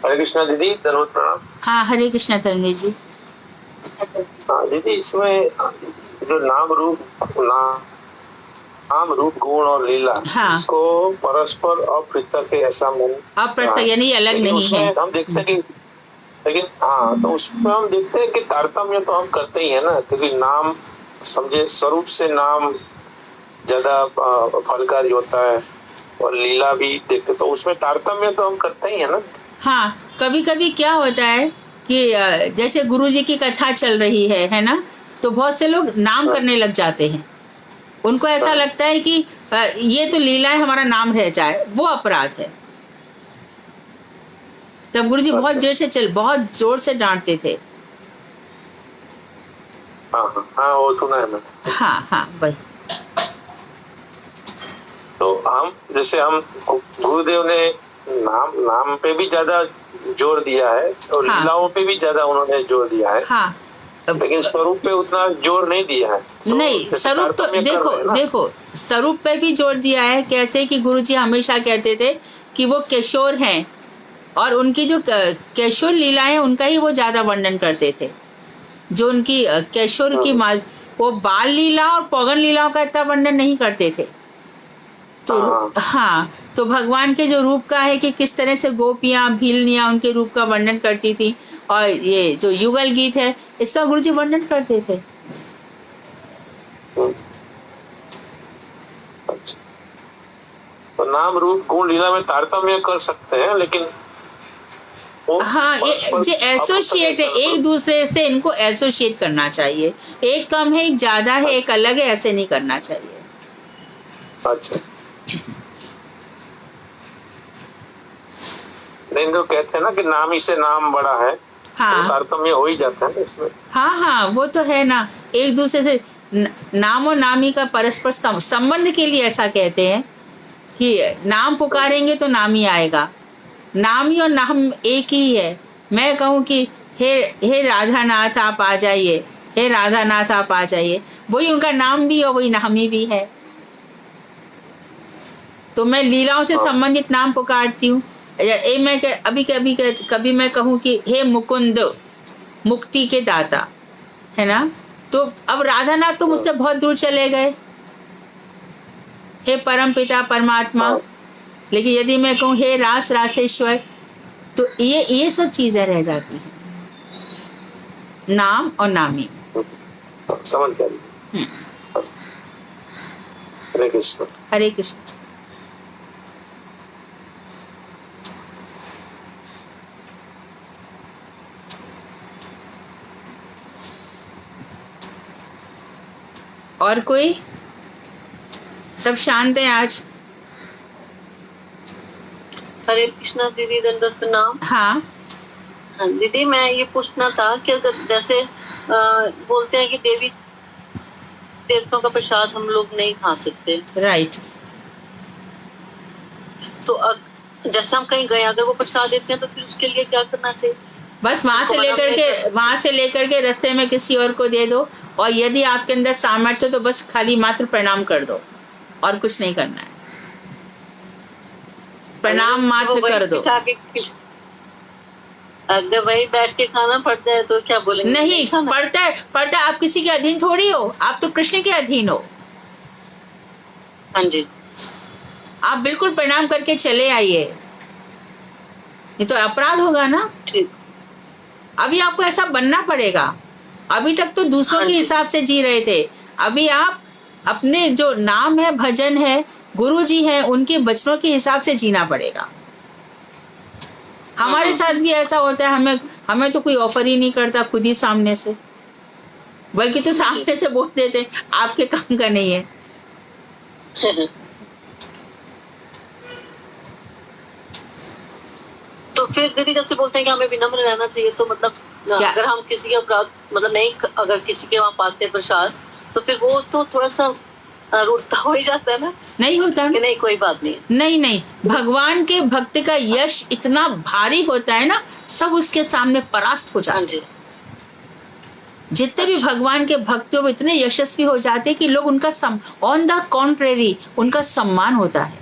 हरे कृष्णा दीदी, धन्यवाद, प्रणाम। हाँ, हरे कृष्णा तन्वी जी। हाँ दीदी, इसमें जो नाम रूप गुण और लीला, हाँ, इसको परस्पर अपृथक है ऐसा अपृथक यानी अलग नहीं है। हम देखते हैं कि लेकिन हाँ, तो उसमें हम देखते हैं कि तारतम्य तो हम करते ही है ना, क्योंकि नाम समझे स्वरूप से नाम ज्यादा फलकारी होता है और लीला भी देखते, तो उसमें तारतम्य तो हम करते ही है ना। हाँ, कभी कभी क्या होता है कि जैसे गुरु जी की कथा चल रही है ना, तो बहुत से लोग नाम करने लग जाते हैं। उनको ऐसा लगता है कि ये तो लीला है, हमारा नाम रह जाए, वो अपराध है। तब गुरु जी बहुत जोर से डांटते थे। हाँ, वो सुना है मैंने। हाँ भाई। तो हम गुरुदेव ने नाम पे भी ज्यादा जोर दिया है और लीलाओं पे भी ज्यादा उन्होंने जोर दिया है। हाँ, लेकिन स्वरूप पे उतना जोर नहीं दिया है। तो नहीं, स्वरूप तो देखो स्वरूप पे भी जोर दिया है। कैसे कि गुरुजी हमेशा कहते थे कि वो किशोर हैं और उनकी जो किशोर लीला है उनका ही वो ज्यादा वर्णन करते थे। जो उनकी किशोर की वो बाल लीला और पौगन लीलाओं का इतना वर्णन नहीं करते थे। तो हाँ, तो भगवान के जो रूप का है कि किस तरह से गोपियां भीलनियां उनके रूप का वर्णन करती थी, और ये जो युगल गीत है इसका गुरुजी वर्णन करते थे। तो नाम रूप गुण लीला में तारतम्य कर सकते हैं, लेकिन हाँ, ये एसोसिएट है, एक दूसरे से इनको एसोसिएट करना चाहिए। एक कम है, एक ज्यादा है, एक अलग है, ऐसे नहीं करना चाहिए। अच्छा, नहीं तो कहते हैं ना कि नाम ही से नाम बड़ा है। हाँ, तो तारतम्य हो ही जाता है इसमें। हाँ, वो तो है ना। एक दूसरे से नाम और नामी का परस्पर संबंध के लिए ऐसा कहते हैं कि नाम पुकारेंगे तो नाम ही आएगा। नाम ही और नाम एक ही है। मैं कहूँ कि हे राधानाथ आप आ जाइए, हे राधानाथ आप आ जाइए, वही उनका नाम भी और वही नामी भी है। तो मैं लीलाओं से हाँ। संबंधित नाम पुकारती हूँ। कभी मैं कहूँ कि हे मुकुंद, मुक्ति के दाता, है ना, तो अब राधानाथ तो मुझसे बहुत दूर चले गए, हे परम पिता परमात्मा। हाँ। लेकिन यदि मैं कहूँ हे रास रासेश्वर, तो ये सब चीजें रह जाती हैं, नाम और नामी। समझ गया। हरे कृष्ण। हरे कृष्ण। और कोई? सब शांत है आज? हरे कृष्णा दीदी, दंडवत प्रणाम। हाँ हाँ दीदी, मैं ये पूछना था कि अगर जैसे बोलते हैं कि देवी देवताओं का प्रसाद हम लोग नहीं खा सकते, राइट। तो जैसे हम कहीं गए अगर वो प्रसाद देते हैं तो फिर उसके लिए क्या करना चाहिए? बस वहां से लेकर के रास्ते में किसी और को दे दो, और यदि आपके अंदर सामर्थ्य हो तो बस खाली मात्र प्रणाम कर दो, और कुछ नहीं करना है, प्रणाम मात्र कर दो। अगर वही बैठ के खाना पड़ता है तो क्या बोलेंगे? नहीं पड़ता है। आप किसी के अधीन थोड़ी हो, आप तो कृष्ण के अधीन हो। हाँ जी। आप बिल्कुल प्रणाम करके चले आइए, ये तो अपराध होगा ना। ठीक। अभी आपको ऐसा बनना पड़ेगा। अभी तक तो दूसरों के हिसाब से जी रहे थे, अभी आप अपने जो नाम है, भजन है, गुरु जी है, उनके वचनों के हिसाब से जीना पड़ेगा। हमारे साथ भी ऐसा होता है, हमें तो कोई ऑफर ही नहीं करता खुद ही सामने से, बल्कि तो सामने से बोल देते आपके काम का नहीं है। तो फिर दीदी जैसे बोलते हैं कि हमें विनम्र रहना चाहिए, तो मतलब अगर हम किसी के अपराध मतलब नहीं, अगर किसी के वहाँ पाते प्रसाद तो फिर वो तो थोड़ा सा रूठता हो ही जाता है ना? नहीं होता कि नहीं, कोई बात नहीं। नहीं, भगवान के भक्त का यश इतना भारी होता है ना, सब उसके सामने परास्त हो जाते हैं। जितने भी भगवान के भक्त हो इतने यशस्वी हो जाते कि लोग उनका ऑन द कॉन्ट्रेरी उनका सम्मान होता है।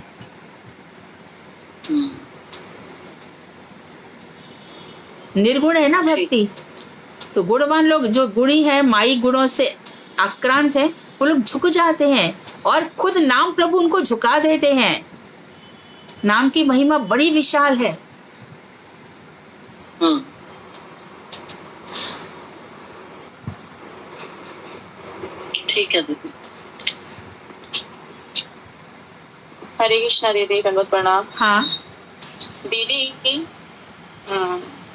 निर्गुण है ना भक्ति, तो गुणवान लोग जो गुणी है, माई गुणों से आक्रांत है, वो लोग झुक जाते हैं और खुद नाम प्रभु उनको झुका देते हैं। नाम की महिमा बड़ी विशाल है। ठीक है दीदी। हरे कृष्णा दीदी, दंडवत प्रणाम। हाँ दीदी,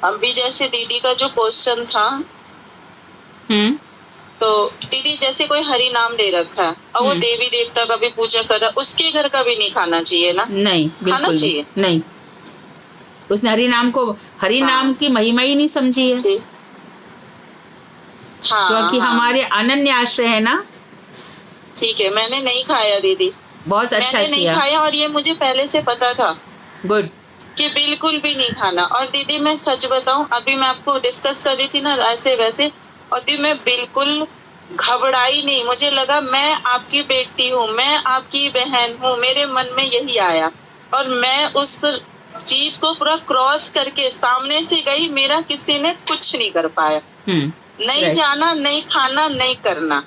अभी जैसे दीदी का जो क्वेश्चन था, तो दीदी जैसे कोई हरि नाम दे रखा है और वो देवी देवता का भी पूजा कर रहा है, उसके घर का भी नहीं खाना चाहिए ना? नहीं, खाना चाहिए नहीं। उसने हरि नाम की महिमा ही नहीं समझी है। हाँ, क्योंकि हमारे अनन्य आश्रय है ना। ठीक है, मैंने नहीं खाया दीदी, बहुत अच्छा मैंने नहीं खाया, और ये मुझे पहले से पता था। गुड, कि बिल्कुल भी नहीं खाना। और दीदी मैं सच बताऊं, अभी मैं आपको डिस्कस कर रही थी ना ऐसे वैसे, और भी मैं बिल्कुल घबराई नहीं। मुझे लगा मैं आपकी बेटी हूँ, मैं आपकी बहन हूँ, मेरे मन में यही आया, और मैं उस चीज को पूरा क्रॉस करके सामने से गई। मेरा किसी ने कुछ नहीं कर पाया। नहीं जाना, नहीं खाना, नहीं करना।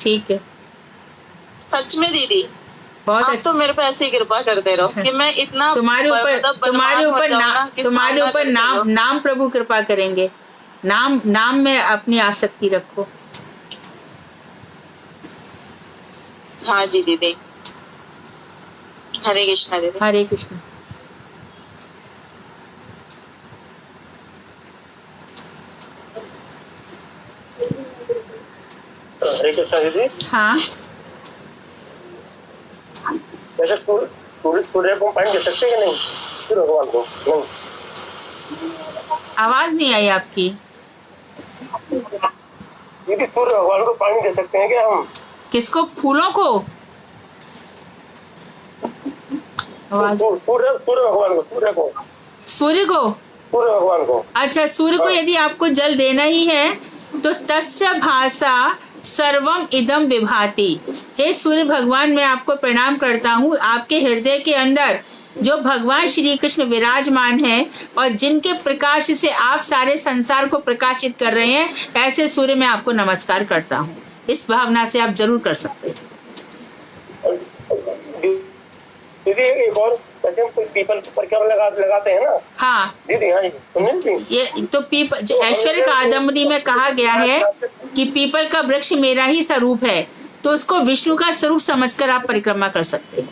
ठीक है, सच में दीदी बहुत आप तो मेरे पे ऐसी कृपा करते रहो कि मैं इतना तुम्हारे ऊपर नाम प्रभु कृपा करेंगे। नाम में अपनी आसक्ति रखो। हाँ जी दीदी। हरे कृष्णा दीदी। हरे कृष्णा। हरे कृष्णा दीदी। हाँ, वैसे सूर्य को पानी दे सकते हैं कि नहीं? सूर्य भगवान को नहीं। आवाज नहीं आई आपकी दीदी, सूर्य भगवान को पानी दे सकते हैं क्या हम? किसको? फूलों को? सूर्य भगवान को। सूर्य को? सूर्य भगवान को। अच्छा, सूर्य को यदि आपको जल देना ही है तो तस्य भाषा सर्वम इदम विभाति। हे सूर्य भगवान, मैं आपको प्रणाम करता हूँ। आपके हृदय के अंदर जो भगवान श्री कृष्ण विराजमान है और जिनके प्रकाश से आप सारे संसार को प्रकाशित कर रहे हैं, ऐसे सूर्य मैं आपको नमस्कार करता हूँ। इस भावना से आप जरूर कर सकते हैं। दीदी एक और, जैसे हम कोई पीपल परिक्रमा लगाते हैं ना। हाँ दीदी, हाँ जी, सुनिए। ये तो पीपल, ऐश्वर्य कादम्बरी में कहा गया है कि पीपल का वृक्ष मेरा ही स्वरूप है, तो उसको विष्णु का स्वरूप समझकर आप परिक्रमा कर सकते हैं।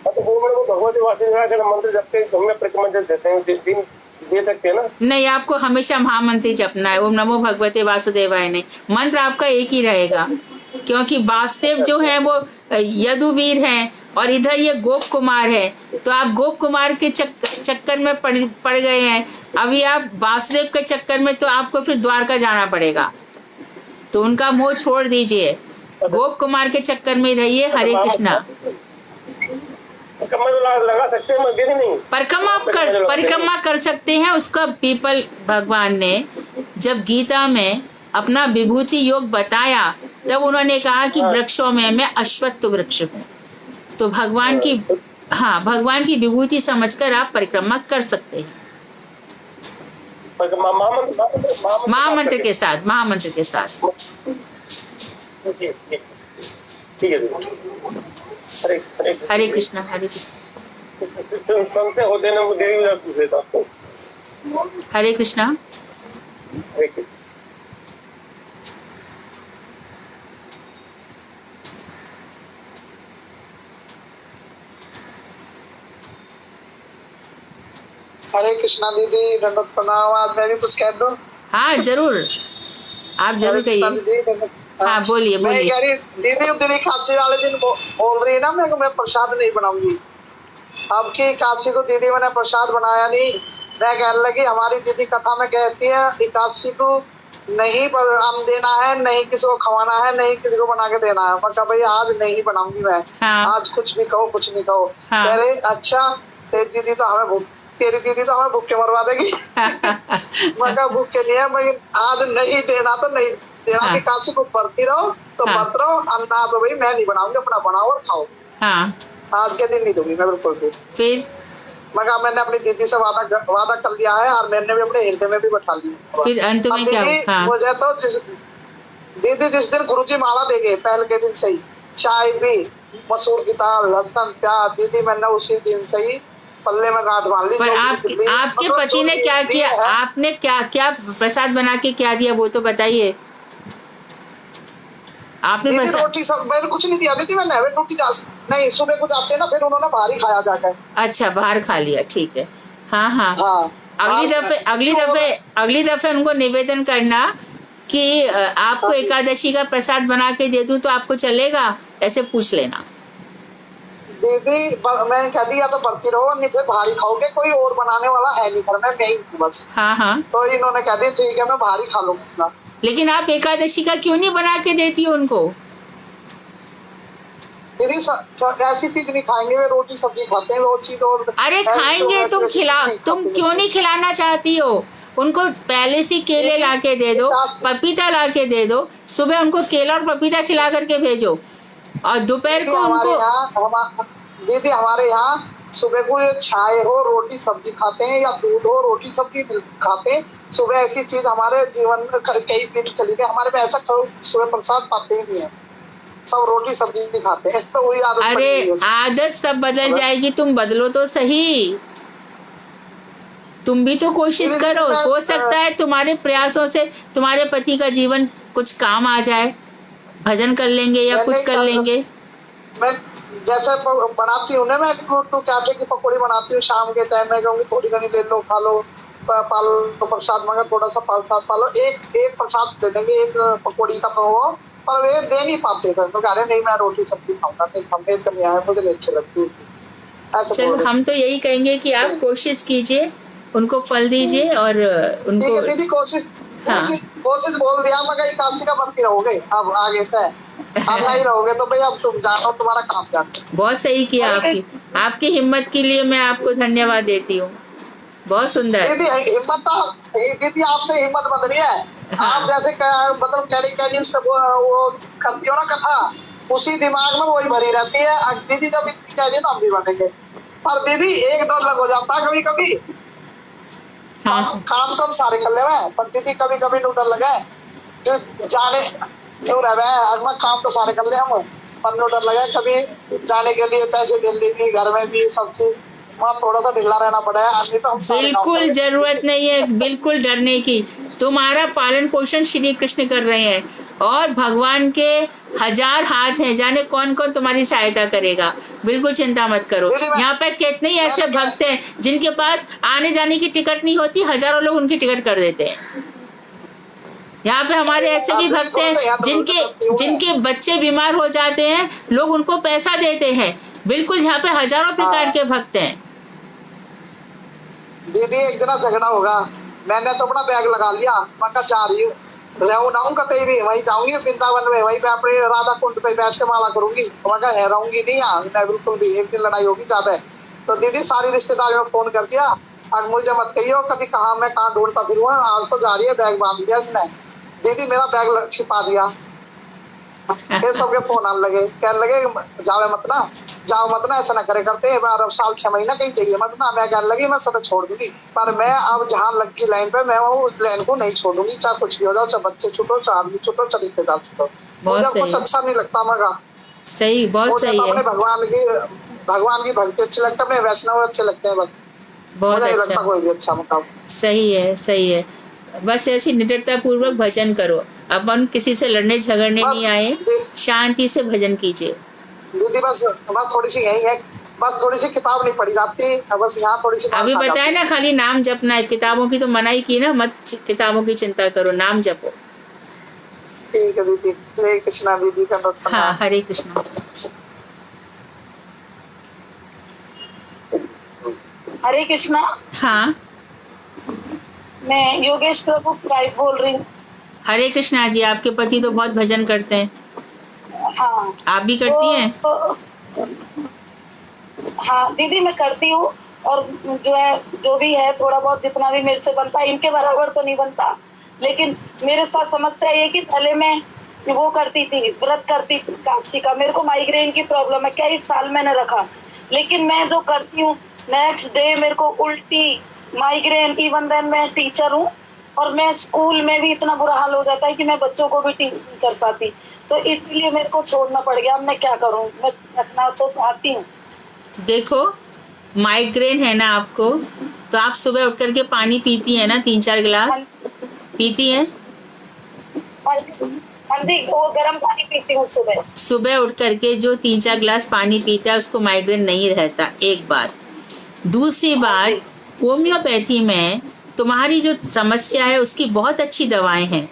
तो वो भगवती वासुदेव मंत्र जपते हैं, परिक्रमा देते हैं, दिन दे सकते हैं ना? नहीं, आपको हमेशा महामंत्र जपना है। ओम नमो भगवते वासुदेवाय। नहीं, मंत्र आपका एक ही रहेगा, क्योंकि वासुदेव जो है वो यदुवीर हैं और इधर ये गोप कुमार है, तो आप गोप कुमार के चक्कर में पड़ गए हैं। अभी आप वासुदेव के चक्कर में, तो आपको फिर द्वारका जाना पड़ेगा, तो उनका मोह छोड़ दीजिए, गोप कुमार के चक्कर में रहिए। हरे कृष्णा। लगा सकते हैं, मंदिर नहीं, परिक्रमा कर सकते हैं। उसका पीपल भगवान ने जब गीता में अपना विभूति योग बताया, तब उन्होंने कहा कि वृक्षों में मैं अश्वत्थ वृक्ष हूँ। तो भगवान की विभूति समझकर आप परिक्रमा कर सकते हैं, महामंत्र के साथ। ठीक है। हरे कृष्णा। हरे कृष्णा। होते ना, मुझे हरे कृष्णा। हरे कृष्णा दीदी, दंडवत प्रणाम। आज मैं भी कुछ कह दूं? हाँ जरूर, आप जरूर कहिए। हाँ बोलिए। दीदी काशी वाले दिन बोल रही है ना, मैं प्रसाद नहीं बनाऊंगी। आपकी काशी को दीदी मैंने प्रसाद बनाया नहीं। मैं कहने लगी, हमारी दीदी कथा में कहती है एकादशी को नहीं अन्न देना है, नहीं किसी को खवाना है, नहीं किसी को बना के देना है। मैं कहा भाई आज नहीं बनाऊंगी मैं। आज कुछ भी कहो, कुछ नहीं कहो। कह रहे अच्छा, तेरी दीदी तो हमें भूखे मरवा देगी। मैं कहा भूखे नहीं है, मैं आज नहीं देना तो नहीं देना। की काशी को पढ़ती रहो तो मत रहो, अन्ना तो भाई मैं नहीं बनाऊंगी, अपना बनाओ और खाओ। आज के दिन नहीं दूंगी मैं बिल्कुल भी। फिर मैंने अपनी दीदी से वादा कर लिया है, और मैंने भी अपने हृदय में भी बैठा लिया। फिर अंत में क्या? मुझे तो दीदी जिस दिन गुरुजी माला देंगे, पहले के दिन से ही चाय भी, मसूर की दाल, लहसुन, प्याज, दीदी मैंने उसी दिन से ही पल्ले में गांठ बांध ली। पर आपके पति ने क्या किया? आपने क्या प्रसाद बना के क्या दिया, वो तो बताइए। आपने रोटी सब, मैंने कुछ नहीं दिया दीदी। मैंने रोटी नहीं, सुबह को जाते हैं ना, फिर उन्होंने बाहर ही खाया जाकर। अच्छा, बाहर खा लिया, ठीक है। हाँ। अगली दफे उनको निवेदन करना कि आपको एकादशी का प्रसाद बना के दे दूं तो आपको चलेगा, ऐसे पूछ लेना। दीदी मैं कह दिया तो बढ़ती रहो, नहीं फिर भारी खाओगे, कोई और बनाने वाला है नहीं घर में, मैं ही बस। हाँ। तो इन्होंने कह दिया ठीक है मैं भारी खा लूंगा। लेकिन आप एकादशी का क्यों नहीं बना के देती हो उनको? दीदी ऐसी चीज नहीं खाएंगे, वे रोटी सब्जी खाते हैं, वो चीज और। अरे खाएंगे, तुम क्यों नहीं खिलाना चाहती हो उनको? पहले से केले ला के दे दो, पपीता ला के दे दो। सुबह उनको केला और पपीता खिला करके भेजो, और दोपहर को उनको। दीदी हमारे यहाँ सुबह को चाय हो, रोटी सब्जी खाते हैं, या दूध हो, रोटी सब्जी खाते हैं। सुबह ऐसी चीज हमारे जीवन में कई दिन चली गई, हमारे में ऐसा सुबह प्रसाद पाते ही नहीं है, सब रोटी सब्जी खाते हैं। तो वही आदत। अरे आदत सब बदल जाएगी, तुम बदलो तो सही। तुम भी तो कोशिश करो, हो सकता है तुम्हारे प्रयासों से तुम्हारे पति का जीवन कुछ काम आ जाए, भजन कर लेंगे या कुछ कर लेंगे। मैं जैसे बनाती हूँ ना, मैं तो कैफे की पकौड़ी बनाती हूँ, शाम के टाइम में कहूँगी थोड़ी घनी ले लो, खा लो, पालो, तो प्रसाद मांगा थोड़ा सा प्रसाद पालो, एक प्रसाद दे देंगे, एक पकौड़ी का वो, पर वे दे नहीं पाते थे। तो कह रहे नहीं मैं रोटी सब्जी खाऊंगा, तो नहीं आया, मुझे अच्छी लगती है। चलो हम तो यही कहेंगे कि आप कोशिश कीजिए, उनको फल दीजिए और उनको। दीदी कोशिश बोल दिया, मगर एकादशी का बढ़ती रहोगे अब आगे से, अब नहीं रहोगे तो भाई अब तुम जानो, तुम्हारा काम जानो। बहुत सही किया, आपकी हिम्मत के लिए मैं आपको धन्यवाद देती हूँ। बहुत सुंदर दीदी, हिम्मत तो दीदी आपसे हिम्मत बन रही है, हाँ। आप जैसे मतलब कैडी सब वो करती हो ना कथा, उसी दिमाग में वही भरी रहती है। दीदी जब इतनी कह रही तो हम भी बनेंगे, पर दीदी एक डर लग हो जाता है कभी कभी। हाँ। काम तो हम सारे कर ले हुए, पर दीदी कभी कभी डर लगा कि जाने क्यों रह रहे, काम तो सारे कर ले हम, पर डर लगा कभी जाने के लिए पैसे दे ली, घर में भी सब चीज वहाँ थोड़ा सा ढिला रहना पड़ा है। नहीं तो हम बिल्कुल जरूरत नहीं है बिल्कुल डरने की। तुम्हारा पालन पोषण श्री कृष्ण कर रहे हैं और भगवान के 1000 हाथ हैं, जाने कौन कौन तुम्हारी सहायता करेगा। बिल्कुल चिंता मत करो। यहाँ पे कितने ही ऐसे भक्त हैं जिनके पास आने जाने की टिकट नहीं होती, हजारों लोग उनकी टिकट कर देते हैं। यहाँ पे हमारे ऐसे भी भक्त हैं जिनके बच्चे बीमार हो जाते हैं, लोग उनको पैसा देते हैं। बिल्कुल यहाँ पे हजारों प्रकार के भक्त हैं। दीदी एक दिन झगड़ा होगा, मैंने तो अपना बैग लगा लिया, मैं कहा जा रही हूँ, रहूँ कहीं भी, वहीं जाऊंगी वृंदावन में, वहीं पे अपने राधा कुंड पे बैठ के माला करूंगी। मैं कहा रहूंगी नहीं यहाँ मैं बिल्कुल भी, एक दिन लड़ाई होगी ज्यादा है। तो दीदी सारी रिश्तेदारियों में फोन कर दिया, अब मुझे मत कहियो कभी कहाँ मैं कहाँ ढूंढता फिरूँ, आज तो जा रही है, बैग बांध दिया इसने। दीदी मेरा बैग छिपा दिया। फिर सबके फोन आने लगे, कहने लगे जावे मत ना, जाओ मत ना, ऐसा ना करे करते अब साल 6 महीना कहीं चाहिए मत ना। मैं कहने लगी मैं सब छोड़ दूंगी, पर मैं अब जहाँ लग गई लाइन पे मैं उस लाइन को नहीं छोड़ूंगी, चाहे कुछ भी हो जाओ, चाहे बच्चे छूटो, चाहे आदमी छूटो, चाहे रिश्तेदार छूटो, मुझे कुछ अच्छा नहीं लगता। मगा सही, बहुत सही है। अपने भगवान की भक्ति अच्छी लगती है, अपने वैष्णव अच्छे लगते हैं, बस बहुत मुझे नहीं अच्छा। लगता कोई भी अच्छा मतलब। सही है सही है। बस ऐसी निडरता पूर्वक भजन करो। अपन किसी से लड़ने झगड़ने नहीं आए, शांति से भजन कीजिए। दीदी बस थोड़ी सी यही है, बस थोड़ी सी किताब नहीं पढ़ी जाती, बस यहाँ थोड़ी सी अभी बताया ना, खाली नाम जपना है। किताबों की तो मनाही की ना, मत किताबों की चिंता करो, नाम जपो। ठीक है दीदी, हरे कृष्णा दीदी का। हाँ, हरे कृष्णा। हरे कृष्णा। हाँ, मैं योगेश प्रभु वाइफ बोल रही हूँ। हरे कृष्णा जी। आपके पति तो बहुत भजन करते हैं। हाँ, आप भी करती हैं? हाँ दीदी मैं करती हूँ, और जो भी है थोड़ा बहुत जितना भी मेरे से बनता है, इनके बराबर तो नहीं बनता, लेकिन मेरे साथ समस्या ये कि पहले मैं वो करती थी, व्रत करती थी काशी का। मेरे को माइग्रेन की प्रॉब्लम है, कई साल मैंने रखा, लेकिन मैं जो करती हूँ नेक्स्ट डे मेरे को उल्टी, माइग्रेन। इवन देन मैं टीचर हूँ और मैं स्कूल में भी इतना बुरा हाल हो जाता है कि मैं बच्चों को भी टीच नहीं कर पाती, तो इसलिए मेरे को छोड़ना पड़ गया। अब मैं क्या करूँ, मैं रखना तो चाहती हूँ। देखो, माइग्रेन है ना आपको, तो आप सुबह उठ करके पानी पीती है ना, 3-4 गिलास पीती हैं? वो गर्म पानी पीती हूँ सुबह। सुबह उठ करके जो 3-4 गिलास पानी पीता है उसको माइग्रेन नहीं रहता, एक बात। दूसरी बात, होम्योपैथी में तुम्हारी जो समस्या है उसकी बहुत अच्छी दवाएं हैं।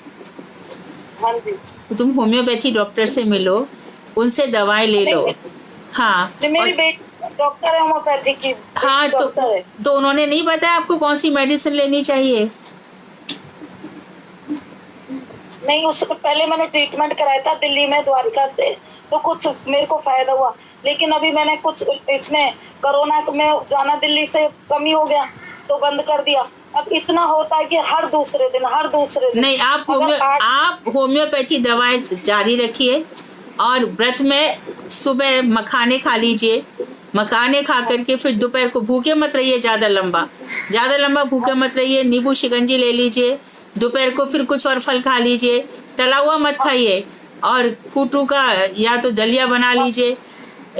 हाँ जी। तो तुम होम्योपैथी डॉक्टर से मिलो, उनसे दवाएं ले लो। हाँ, मेरी बेटी डॉक्टर है होम्योपैथी की। हाँ, तो उन्होंने नहीं बताया आपको कौन सी मेडिसिन लेनी चाहिए? नहीं, उससे पहले मैंने ट्रीटमेंट कराया था दिल्ली में, द्वारका से, तो कुछ मेरे को फायदा हुआ, लेकिन अभी मैंने कुछ इसमें कोरोना में जाना दिल्ली से कमी हो गया तो बंद कर दिया। अब इतना होता है कि हर दूसरे दिन नहीं, आप होम्योपैथी दवाएं जारी रखिए, और व्रत में सुबह मखाने खा लीजिए। मखाने खा करके फिर दोपहर को भूखे मत रहिए, ज्यादा लंबा भूखे मत रहिए। नींबू शिकंजी ले लीजिए। दोपहर को फिर कुछ और फल खा लीजिए, तला हुआ मत खाइए, और कूटू का या तो दलिया बना लीजिए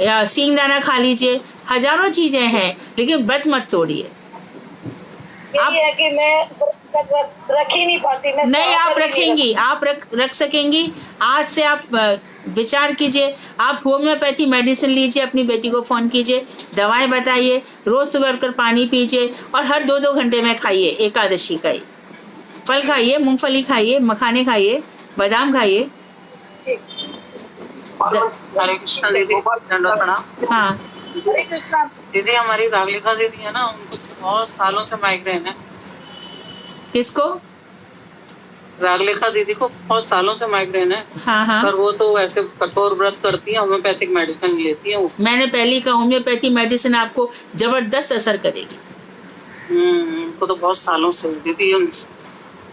या सींगदाना खा लीजिए। हजारों चीजें हैं, लेकिन व्रत मत तोड़िए। यही है कि मैं रख ही नहीं पाती। नहीं, आप रखेंगी, आप रख सकेंगी। आज से आप विचार कीजिए, आप होम्योपैथी मेडिसिन लीजिए, अपनी बेटी को फोन कीजिए, दवाएं बताइए, रोज सुबह उठकर पानी पीजिए, और हर 2-2 घंटे में खाइए एकादशी का ही फल खाइए, मूंगफली खाइए, मखाने खाइए, बादाम खाइए। हरे कृष्णा दीदी, हाँ हरे कृष्णा दीदी, हमारी रागलिका दीदी है ना, उनको बहुत सालों से माइग्रेन है। किसको? रागलिका दीदी को बहुत सालों से माइग्रेन है। हाँ। पर वो तो ऐसे कठोर व्रत करती है, होम्योपैथिक मेडिसिन लेती है वो। मैंने पहले कहा, होम्योपैथी मेडिसिन आपको जबरदस्त असर करेगी। उनको तो बहुत सालों से दीदी,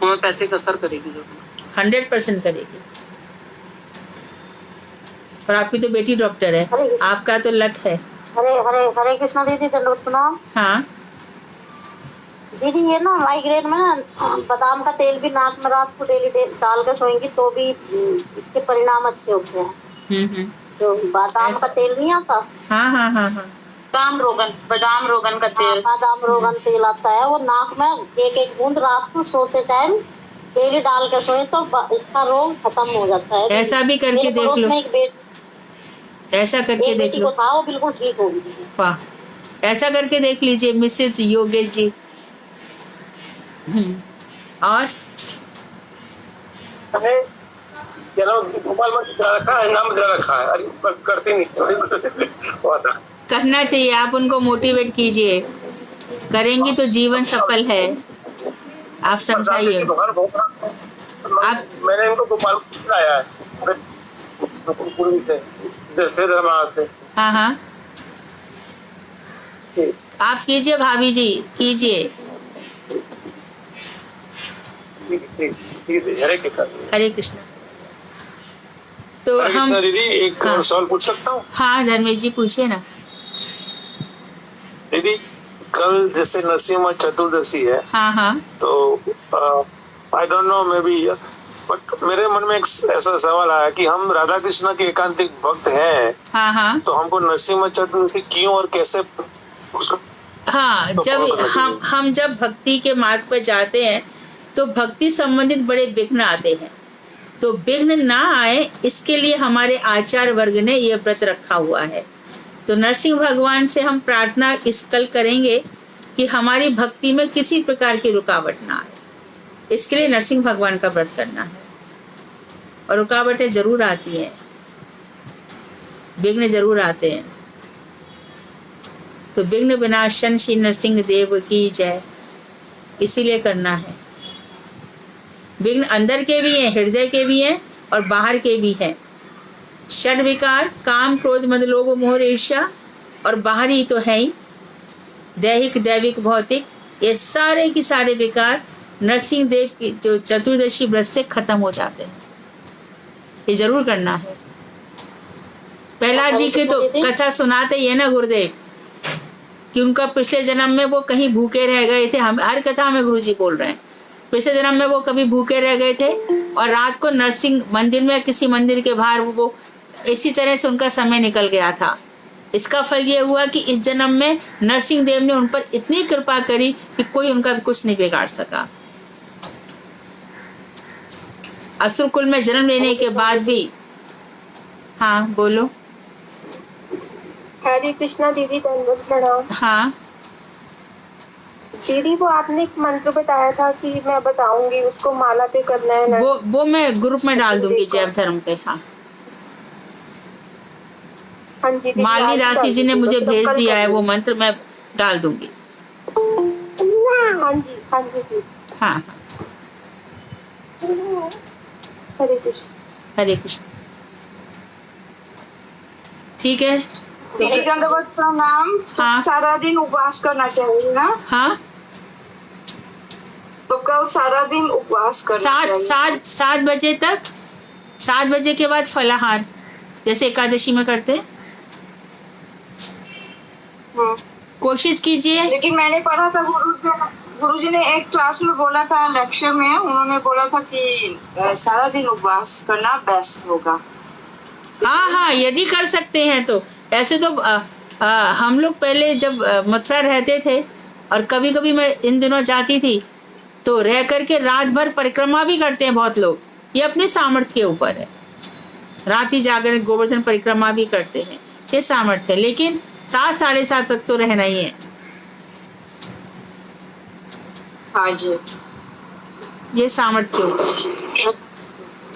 होम्योपैथिक असर करेगी जरूर, 100% करेगी। और आपकी तो बेटी डॉक्टर है, आपका तो लक है। हरे हरे हरे कृष्णा दीदी, दंडवत प्रणाम। हाँ दीदी, ये ना माइग्रेन में ना बादाम का तेल भी नाक में रात को डेली डाल कर सोएंगी तो भी इसके परिणाम अच्छे होते हैं। तो बादाम का तेल नहीं आता? हाँ हाँ हाँ हाँ, बादाम रोगन का तेल, बादाम रोगन तेल आता है, वो नाक में एक एक बूंद रात को सोते टाइम डेली डाल कर सोए तो इसका रोग खत्म हो जाता है। ऐसा भी करके देख लो, ऐसा करके देख लो, था वो बिल्कुल ठीक हो गई। वाह, ऐसा करके देख लीजिए मिसेज योगेश जी। और भोपाल में रखा है, नाम रखा है, अरे करते नहीं करना चाहिए, आप उनको मोटिवेट कीजिए, करेंगी तो जीवन सफल है। आप समझाइए। आप मैंने इनको भोपाल लाया है पूर्वी से। हाँ हाँ, आप कीजिए भाभी जी, कीजिए। हरे कृष्णा। तो हम दीदी एक हाँ, सवाल पूछ सकता हूँ? हाँ धर्मेश जी पूछिए ना। दीदी कल जैसे नरसिम्हा चतुर्दशी है, हाँ हाँ, तो I don't know may be, but मेरे मन में एक ऐसा सवाल आया कि हम राधा कृष्ण के एकांतिक भक्त हैं, हाँ हाँ, तो हमको नरसिम्हा चतुर्दशी क्यों और कैसे हाँ, जब हम जब भक्ति के मार्ग पर जाते हैं तो भक्ति संबंधित बड़े विघ्न आते हैं, तो विघ्न ना आए इसके लिए हमारे आचार्य वर्ग ने यह व्रत रखा हुआ है। तो नरसिंह भगवान से हम प्रार्थना इस कल करेंगे कि हमारी भक्ति में किसी प्रकार की रुकावट ना आए, इसके लिए नरसिंह भगवान का व्रत करना है। और रुकावटें जरूर आती हैं, विघ्न जरूर आते हैं, तो विघ्न विनाशन श्री नरसिंह देव की जय, इसीलिए करना है। विघ्न अंदर के भी हैं, हृदय के भी हैं और बाहर के भी हैं। षड विकार काम क्रोध मद लोभ मोह ईर्ष्या और बाहरी तो है ही, दैहिक दैविक भौतिक, ये सारे की सारे विकार नरसिंह देव की जो चतुर्दशी व्रत से खत्म हो जाते हैं। ये जरूर करना है। प्रहलाद जी की तो कथा सुनाते ही है ना गुरुदेव, कि उनका पिछले जन्म में वो कहीं भूखे रह गए थे। हम हर कथा में गुरुजी बोल रहे हैं, पिछले जन्म में वो कभी भूखे रह गए थे और रात को नरसिंह मंदिर में किसी मंदिर के बाहर वो इसी तरह से उनका समय निकल गया था। इसका फल ये हुआ कि इस जन्म में नरसिंह देव ने उन पर इतनी कृपा करी कि कोई उनका कुछ नहीं बिगाड़ सका। असुर कुल में जन्म लेने के बाद भी। हाँ बोलो। हरे कृष्णा दीदी, दंडवत प्रणाम। हाँ दीदी, वो आपने एक मंत्र बताया था कि मैं बताऊंगी, उसको माला पे करना है ना? वो मैं ग्रुप में डाल दूंगी जैव धर्म पे। हाँ हाँ जी, माली दासी जी ने मुझे भेज दिया है वो मंत्र, मैं डाल दूंगी। हाँ जी हाँ जी। हाँ हरे कृष्ण। हरे कृष्ण। ठीक है। दंडवत प्रणाम। हाँ। सारा दिन उपवास करना चाहिए ना? हाँ, तो कल सारा दिन उपवास करना चाहिए। 7 बजे तक, 7 बजे के बाद फलाहार, जैसे एकादशी में करते। कोशिश कीजिए। लेकिन मैंने पढ़ा था गुरुजी ने एक क्लास में बोला था, लेक्चर में उन्होंने बोला था कि सारा दिन उपवास करना बेस्ट होगा। हाँ हाँ, यदि कर सकते हैं तो। ऐसे तो हम लोग पहले जब मथुरा रहते थे और कभी कभी मैं इन दिनों जाती थी तो रह करके रात भर परिक्रमा भी करते हैं बहुत लोग। ये अपने सामर्थ्य के ऊपर है, रात ही जाकर गोवर्धन परिक्रमा भी करते हैं, ये सामर्थ्य है। लेकिन 7 साढ़े 7 तक तो रहना ही है। हाँ जी, ये सामर्थ्य के ऊपर।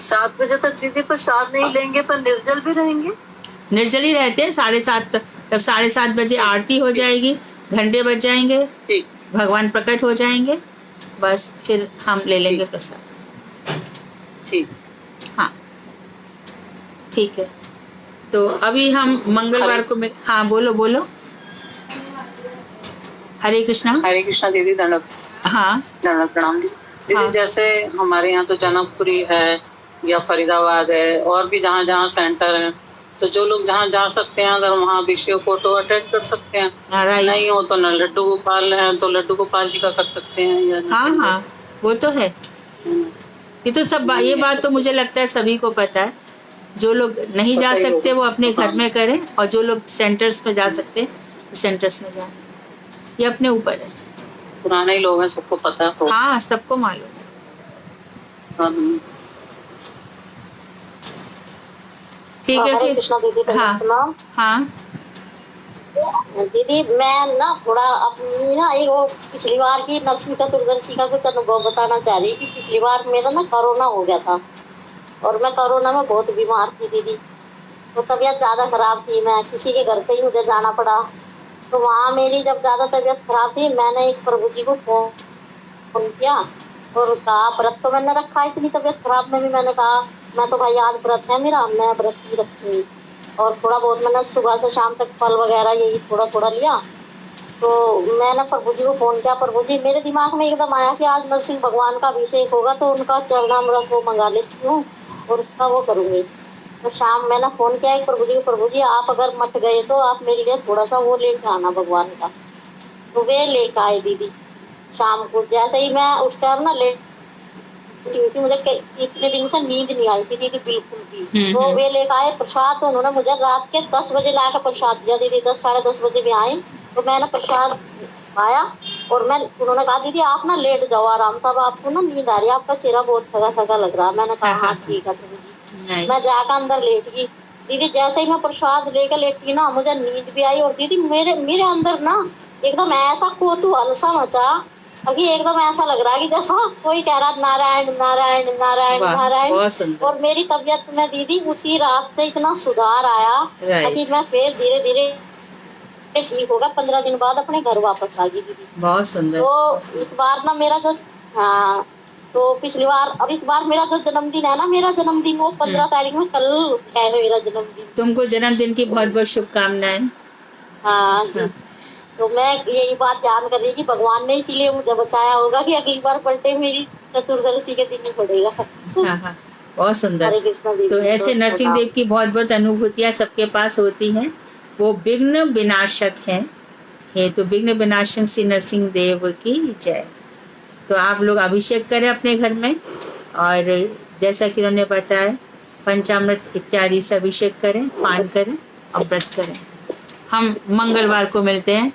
7 बजे तक दीदी प्रसाद नहीं लेंगे पर निर्जल भी रहेंगे? निर्जल ही रहते हैं 7:30 तक। तब 7:30 बजे आरती हो जाएगी, घंटे बज जाएंगे, भगवान प्रकट हो जाएंगे, बस फिर हम ले लेंगे प्रसाद। ठीक। हाँ ठीक है। तो अभी हम मंगलवार को में। हाँ बोलो बोलो। हरे कृष्णा। हरे कृष्णा दीदी, दंडवत। हाँ दंडवत प्रणाम दीदी। दीदी जैसे हमारे यहाँ तो जनकपुरी है या फरीदाबाद है और भी जहाँ जहाँ सेंटर है, तो जो लोग जहाँ जा सकते हैं अगर वहाँ विषयों को तो अटेंड कर सकते हैं, नहीं हो तो न लड्डू गोपाल है तो लड्डू गोपाल जी का कर सकते हैं या हाँ वो तो है। ये तो सब ये बात तो मुझे लगता है सभी को पता है। जो लोग नहीं जा सकते वो अपने घर में करें और जो लोग सेंटर्स में जा सकते हैं सेंटर्स में जाए, ये अपने ऊपर है। पुराने ही लोग हैं, सबको पता है। तो हाँ सबको मालूम है। ठीक है फिर। कृष्णा दीदी हाँ हाँ दीदी मैं ना थोड़ा अपनी ना एक वो पिछली बार की नरसिंह चतुर्दशी का कुछ अनुभव बताना चाह रही थी। पिछली बार मेरा ना कोरोना हो गया था और मैं कोरोना में बहुत बीमार थी दीदी, तो तबीयत ज़्यादा खराब थी। मैं किसी के घर पे ही मुझे जाना पड़ा, तो वहाँ मेरी जब ज़्यादा तबीयत खराब थी मैंने एक प्रभु जी को फोन किया और कहा, व्रत तो मैंने रखा, इतनी तबीयत खराब में भी मैंने कहा मैं तो भाई आज व्रत है मेरा, मैं व्रत ही रखूँगी। और थोड़ा बहुत मैंने सुबह से शाम तक फल वगैरह यही थोड़ा थोड़ा लिया। तो मैंने प्रभु जी को फोन किया, प्रभु जी मेरे दिमाग में एकदम आया कि आज नरसिंह भगवान का अभिषेक होगा तो उनका चरणामृत वो मंगा लेती हूँ और उसका वो करूँगी। तो शाम मैंने फोन किया प्रभु जी आप अगर मत गए तो आप मेरे लिए थोड़ा सा वो लेके आना भगवान का। तो वे लेके आए दीदी शाम को। जैसे ही मैं उस टाइम ना लेट थी, मुझे इतने दिन से नींद नहीं आई थी दीदी बिल्कुल भी। तो वे लेकर आए प्रसाद, तो उन्होंने मुझे रात के 10 बजे लाकर प्रसाद दिया दीदी। 10 साढ़े 10 बजे भी आए तो मैंने प्रसाद खाया और उन्होंने कहा दीदी आप ना लेट जाओ आराम से, आपको ना नींद आ रही है, आपका चेहरा बहुत थका थका लग रहा है। मैंने कहा हाँ ठीक है दीदी। मैं जाकर अंदर लेट गई दीदी। जैसे ही मैं प्रसाद लेकर लेटी ना मुझे नींद भी आई और दीदी मेरे अंदर ना एकदम ऐसा कौतूहल सा मचा, अभी एकदम ऐसा लग रहा है कि जैसा कोई कह रहा नारायण नारायण नारायण नारायण। और मेरी तबीयत में दीदी उसी रात से इतना सुधार आया कि मैं फिर धीरे धीरे ठीक होगा। 15 दिन बाद अपने घर वापस आ गई दीदी। बहुत सुंदर। तो इस बार ना मेरा जो तो पिछली बार और इस बार मेरा जो जन्मदिन है ना, मेरा जन्मदिन वो 15 तारीख में कल है मेरा जन्मदिन। तुमको जन्मदिन की बहुत बहुत शुभकामनाएं। हाँ तो मैं यही बात ध्यान कर रही कि भगवान ने इसीलिए मुझे बचाया होगा कि अगली बार पलटे मेरी चतुर्दशी के दिन ही पड़ेगा। हाँ बहुत सुंदर। तो ऐसे नरसिंह देव की बहुत बहुत अनुभूतियाँ सबके पास होती हैं। वो विघ्न विनाशक हैं। ये तो विघ्न विनाशक श्री नरसिंह देव की जय। तो आप लोग अभिषेक करें अपने घर में और जैसा कि उन्होंने बताया पंचामृत इत्यादि से अभिषेक करें, पान करें और व्रत करें। हम मंगलवार को मिलते हैं।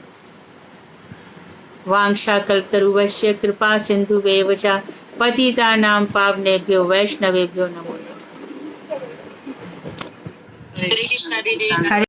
वांछा कल्पतरुवश्य कृपा सिंधुवेव च पतितानां पावनेभ्यो वैष्णवेभ्यो नमो नमः। हरे कृष्णा दीदी।